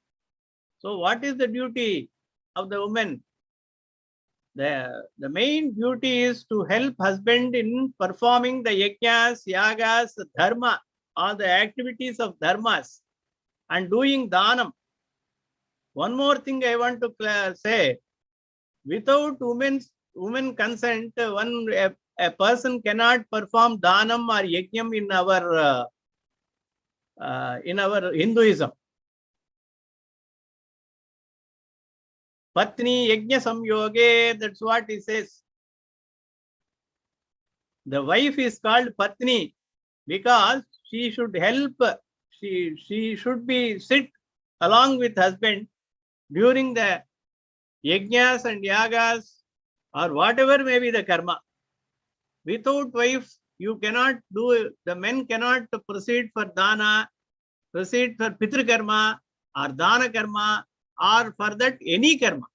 So what is the duty of the woman? The main duty is to help husband in performing the yajnas, yagas, dharma, all the activities of dharmas, and doing dhanam. One more thing I want to say, without women consent, a person cannot perform dhanam or yajnam in our Hinduism. Patni yajna samyoge, that's what he says. The wife is called Patni because she should help, she should be sit along with husband during the yajnas and yagas or whatever may be the karma. Without wife, you cannot do, the men cannot proceed for dana, proceed for pitru karma or dana karma or for that any karma.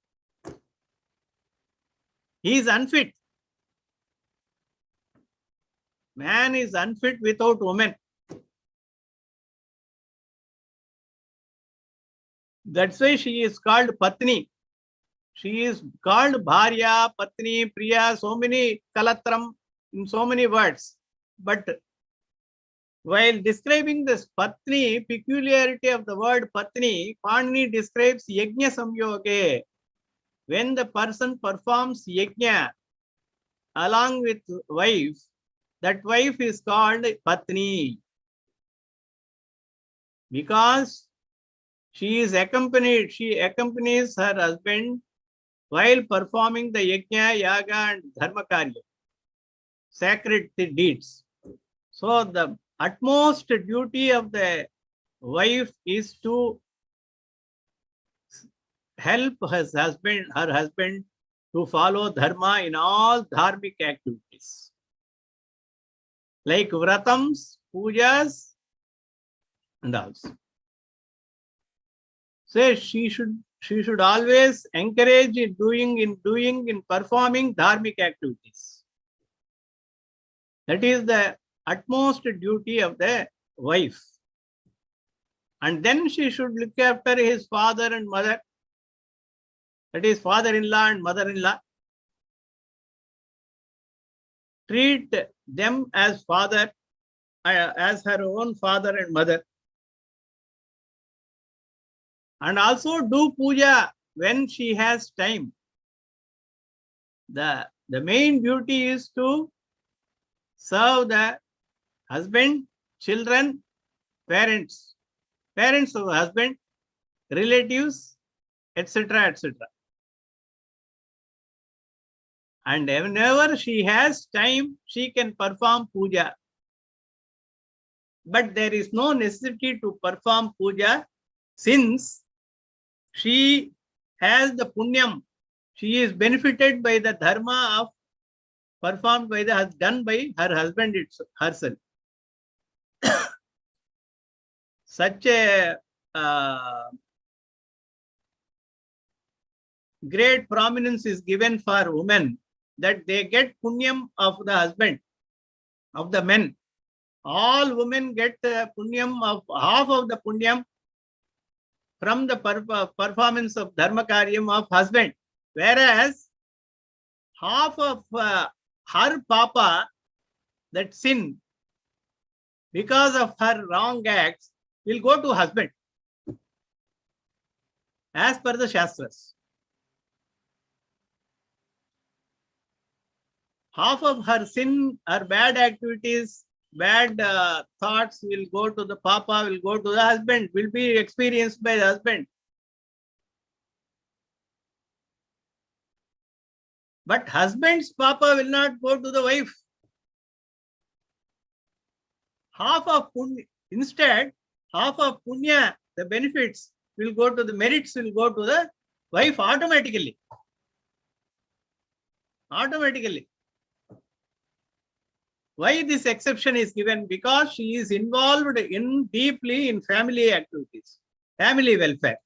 He is unfit. Man is unfit without woman. That's why she is called Patni. She is called Bharya, Patni, Priya, so many Kalatram, in so many words. But while describing this Patni, peculiarity of the word Patni, Panini describes Yajna Samyoge. When the person performs Yajna along with wife, that wife is called Patni. Because she accompanies her husband while performing the yajna, yaga and dharma karya, sacred deeds. So the utmost duty of the wife is to help her husband to follow dharma in all dharmic activities. Like vratams, pujas, and also. So she should always encourage in performing dharmic activities. That is the utmost duty of the wife. And then she should look after his father and mother. That is father-in-law and mother-in-law. Treat them as as her own father and mother. And also do puja when she has time. The main duty is to serve the husband, children, parents of husband, relatives, etc., etc. And whenever she has time, she can perform puja. But there is no necessity to perform puja since she has the punyam. She is benefited by the dharma of performed by done by her husband herself. such a great prominence is given for women that they get punyam of the husband, of the men. All women get punyam of half of the punyam from the performance of dharma karyam of husband, whereas half of her papa, that sin, because of her wrong acts, will go to husband, as per the Shastras. Half of her sin, her bad activities, bad thoughts will go to the papa, will go to the husband, will be experienced by the husband. But husband's papa will not go to the wife. Half of punya, instead, half of punya, the benefits will go to the merits, will go to the wife automatically. Automatically. Why this exception is given? Because she is involved in deeply in family activities, family welfare,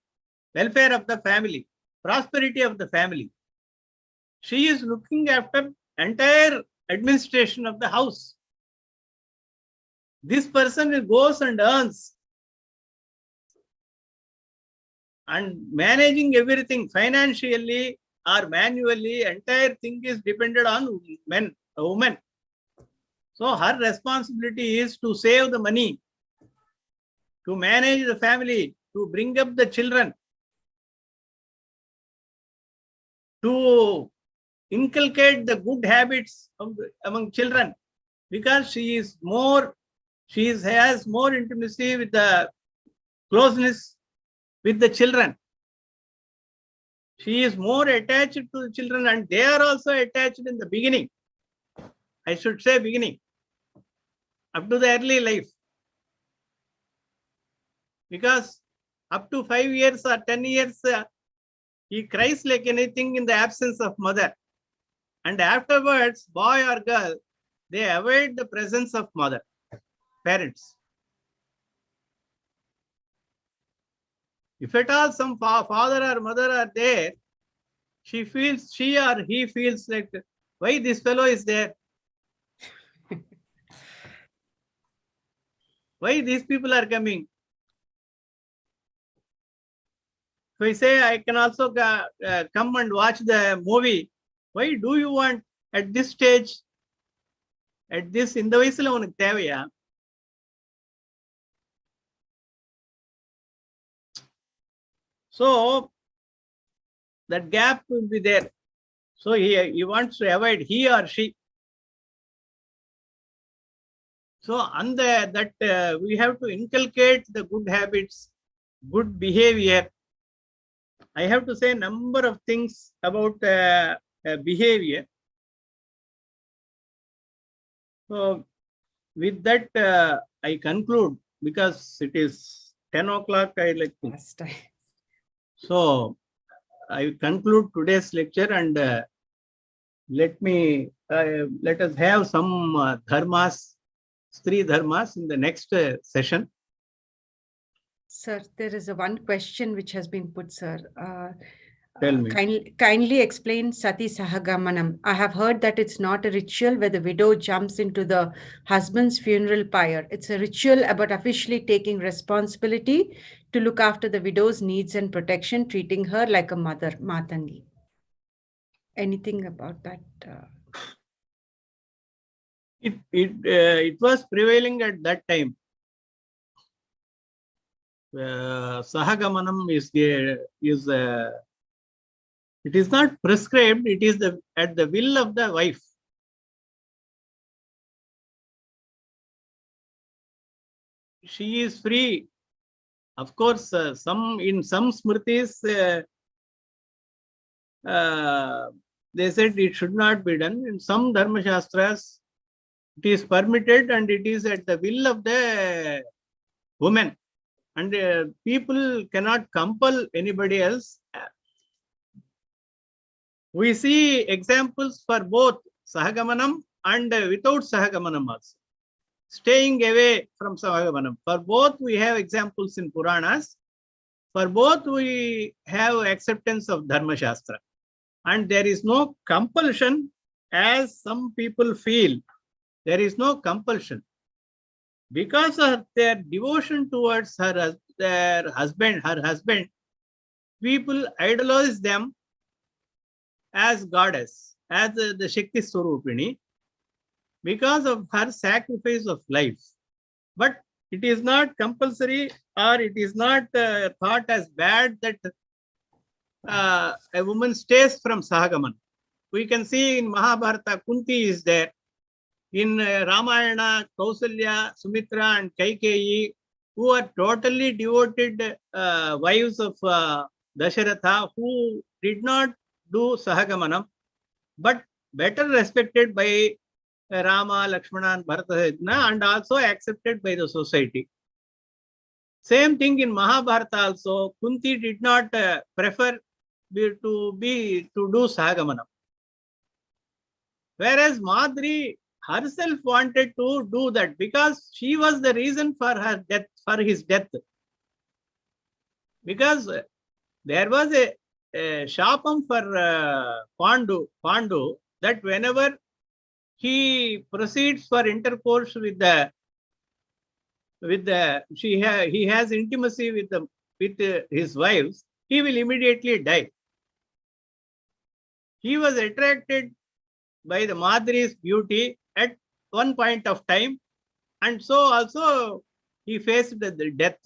welfare of the family, prosperity of the family. She is looking after entire administration of the house. This person goes and earns and managing everything financially or manually, entire thing is dependent on men, a woman. So her responsibility is to save the money, to manage the family, to bring up the children, to inculcate the good habits among children, because she is more, has more intimacy with the closeness with the children. She is more attached to the children, and they are also attached in the beginning. I should say beginning, up to the early life. Because up to 5 years or 10 years, he cries like anything in the absence of mother. And afterwards, boy or girl, they avoid the presence of mother, parents. If at all some father or mother are there, she or he feels like, why this fellow is there? Why these people are coming? So I say, I can also come and watch the movie. Why do you want at this stage, at this, in the vayasula unak thevaya? So that gap will be there. So he wants to avoid, he or she. So on that we have to inculcate the good habits, good behavior. I have to say a number of things about behavior. So with that, I conclude, because it is 10 o'clock. I like to. So I conclude today's lecture, and let us have some dharmas, stree dharmas in the next session. Sir, there is one question which has been put, sir. Tell me. Kindly explain Sati Sahagamanam. I have heard that it's not a ritual where the widow jumps into the husband's funeral pyre. It's a ritual about officially taking responsibility to look after the widow's needs and protection, treating her like a mother, Matangi. Anything about that? It was prevailing at that time. Sahagamanam is it is not prescribed. It is at the will of the wife. She is free. Of course, in some smritis, they said it should not be done. In some dharma shastras, it is permitted, and it is at the will of the woman. And people cannot compel anybody else. We see examples for both Sahagamanam and without Sahagamanam also. staying away from Sahagamanam. For both, we have examples in Puranas. For both, we have acceptance of Dharma Shastra. And there is no compulsion, as some people feel. There is no compulsion. Because of their devotion towards her husband, people idolize them as goddess, as the Shakti Swarupini, because of her sacrifice of life. But it is not compulsory, or it is not thought as bad that a woman stays from Sahagaman. We can see in Mahabharata, Kunti is there. In Ramayana, Kausalya, Sumitra and Kaikeyi, who are totally devoted wives of Dasharatha, who did not do Sahagamanam, but better respected by Rama, Lakshmana and Bharata, and also accepted by the society. Same thing in Mahabharata also, Kunti did not prefer to do Sahagamanam. Whereas Madri herself wanted to do that because she was the reason for her death, for his death. Because there was a shapam for Pandu that whenever he proceeds for intercourse with he has intimacy with his wives, he will immediately die. He was attracted by the Madri's beauty at one point of time, and so also he faced the death.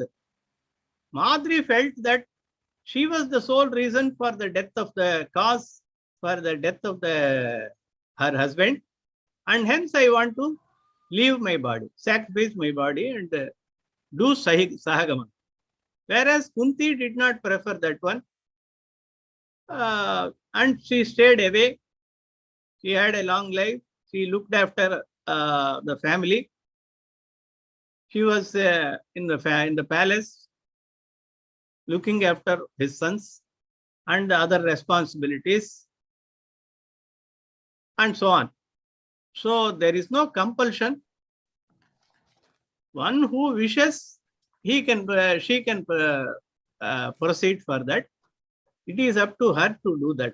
Madri felt that she was the sole reason for the death of her husband, and hence I want to leave my body, sacrifice my body and do Sahagaman. Whereas Kunti did not prefer that one, and she stayed away. She had a long life. She looked after the family. She was in the palace, looking after his sons and the other responsibilities, and so on. So there is no compulsion. One who wishes, she can proceed for that. It is up to her to do that.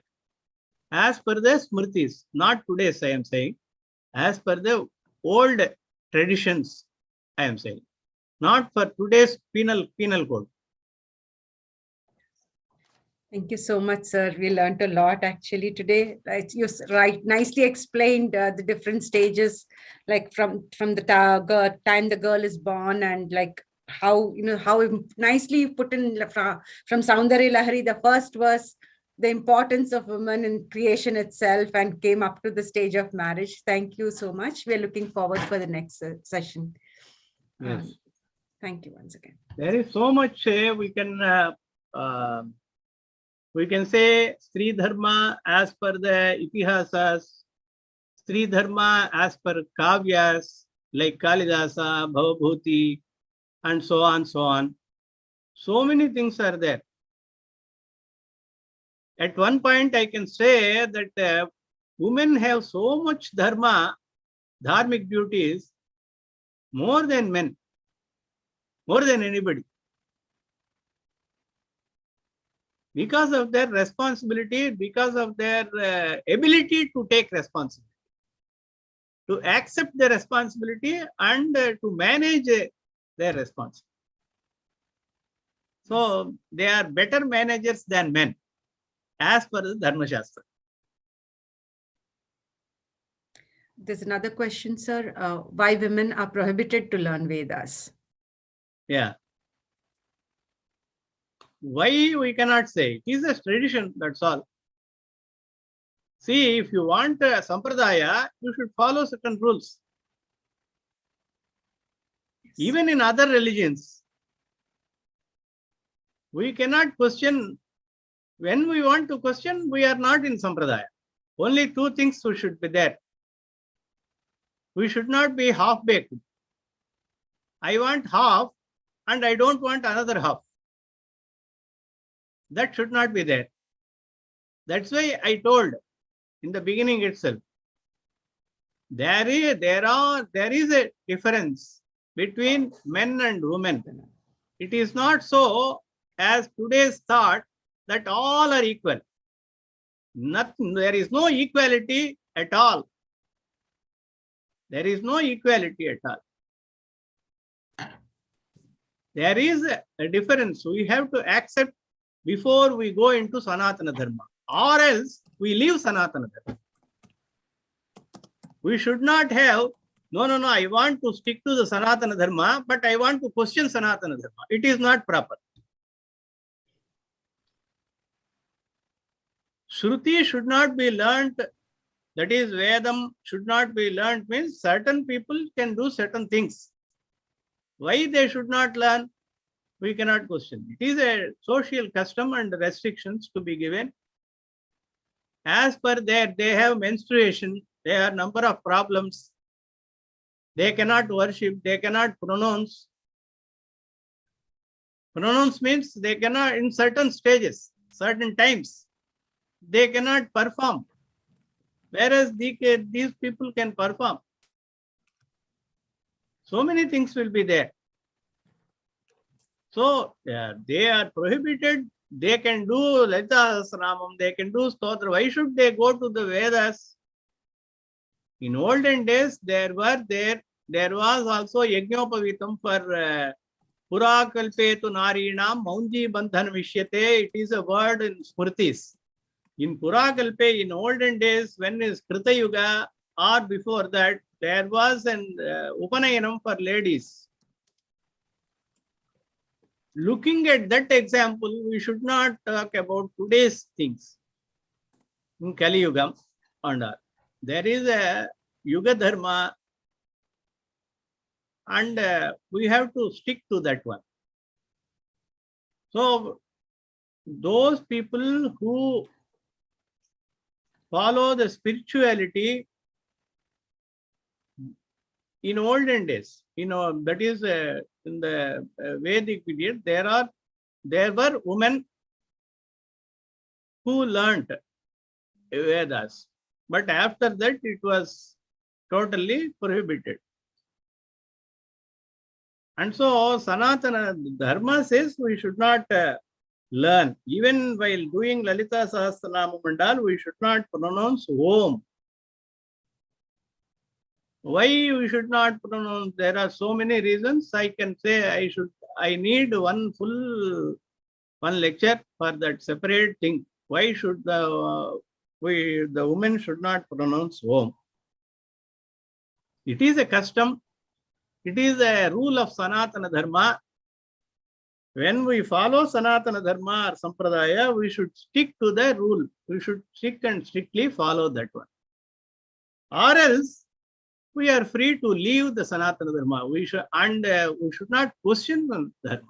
As per the Smritis, not today's I am saying, as per the old traditions I am saying, not for today's penal code. Thank you so much, sir. We learned a lot actually today. You nicely explained the different stages, like from the time the girl is born, and like how nicely put in from Saundarya Lahari. The first was the importance of women in creation itself, and came up to the stage of marriage. Thank you so much. We are looking forward for the next session. Yes. Thank you once again. There is so much we can say stree dharma as per the itihasas, stree dharma as per kavyas like Kalidasa, Bhavabhuti, and so on, so on. So many things are there. At one point, I can say that women have so much dharma, dharmic duties, more than men, more than anybody. Because of their responsibility, because of their ability to take responsibility, to accept the responsibility and to manage their responsibility. So they are better managers than men, as per the Dharma Shastra. There's another question, sir. Why women are prohibited to learn Vedas? Yeah. Why we cannot say? It is a tradition, that's all. See, if you want a sampradaya, you should follow certain rules. Yes. Even in other religions, we cannot question. When we want to question, we are not in sampradaya. Only two things should be there. We should not be half-baked. I want half and I don't want another half. That should not be there. That's why I told in the beginning itself. There is a difference between men and women. It is not so as today's thought that all are equal. Nothing, there is no equality at all. There is no equality at all. There is a difference. We have to accept before we go into Sanatana Dharma, or else we leave Sanatana Dharma. We should not have, no, I want to stick to the Sanatana Dharma, but I want to question Sanatana Dharma. It is not proper. Shruti should not be learnt, that is, Vedam should not be learnt, means certain people can do certain things. Why they should not learn, we cannot question. It is a social custom and restrictions to be given. As per their, they have menstruation, there are number of problems. They cannot worship, they cannot pronounce. Pronounce means they cannot, in certain stages, certain times, they cannot perform. Whereas these people can perform. So many things will be there. So they are prohibited. They can do Lalita Sahasranamam, they can do Stotra. Why should they go to the Vedas? In olden days, there was also Yajnaopavitam for Purakalpetu Narinam Maunji Bandhan Vishyate. It is a word in Smritis. In Purakalpe, in olden days, when is Krita Yuga or before that, there was an Upanayanam for ladies. Looking at that example, we should not talk about today's things. In Kali Yuga and all. There is a Yuga Dharma, and we have to stick to that one. So, those people who follow the spirituality in olden days, that is in the Vedic period, there were women who learnt Vedas. But after that, it was totally prohibited. And so, Sanatana Dharma says we should not learn. Even while doing Lalita Sahasranamam Mandal, we should not pronounce Om. Why we should not pronounce? There are so many reasons. I can say I need one lecture for that separate thing. Why should the women should not pronounce Om? It is a custom. It is a rule of Sanatana Dharma. When we follow Sanatana Dharma or Sampradaya, we should stick to the rule. We should stick and strictly follow that one. Or else, we are free to leave the Sanatana Dharma. We should not question the Dharma.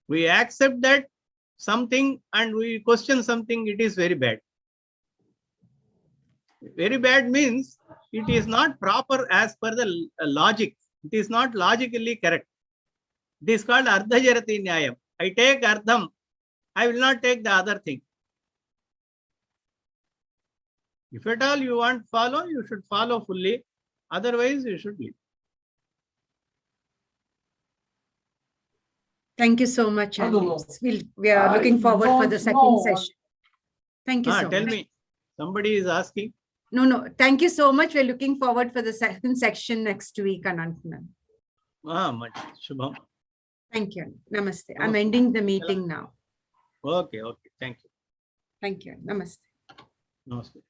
We accept that something and we question something, it is very bad. Very bad means it is not proper as per the logic. It is not logically correct. It is called Ardha Jarati Nyayam. I take Ardham, I will not take the other thing. If at all you want to follow, you should follow fully. Otherwise, you should leave. Thank you so much, Alex. We are looking forward for the second session. Thank you so much. Tell me, somebody is asking. No. Thank you so much. We're looking forward for the second section next week, Anantnan. Much. Shubham. Thank you. Namaste. I'm ending the meeting now. Okay. Thank you. Thank you. Namaste. Namaste.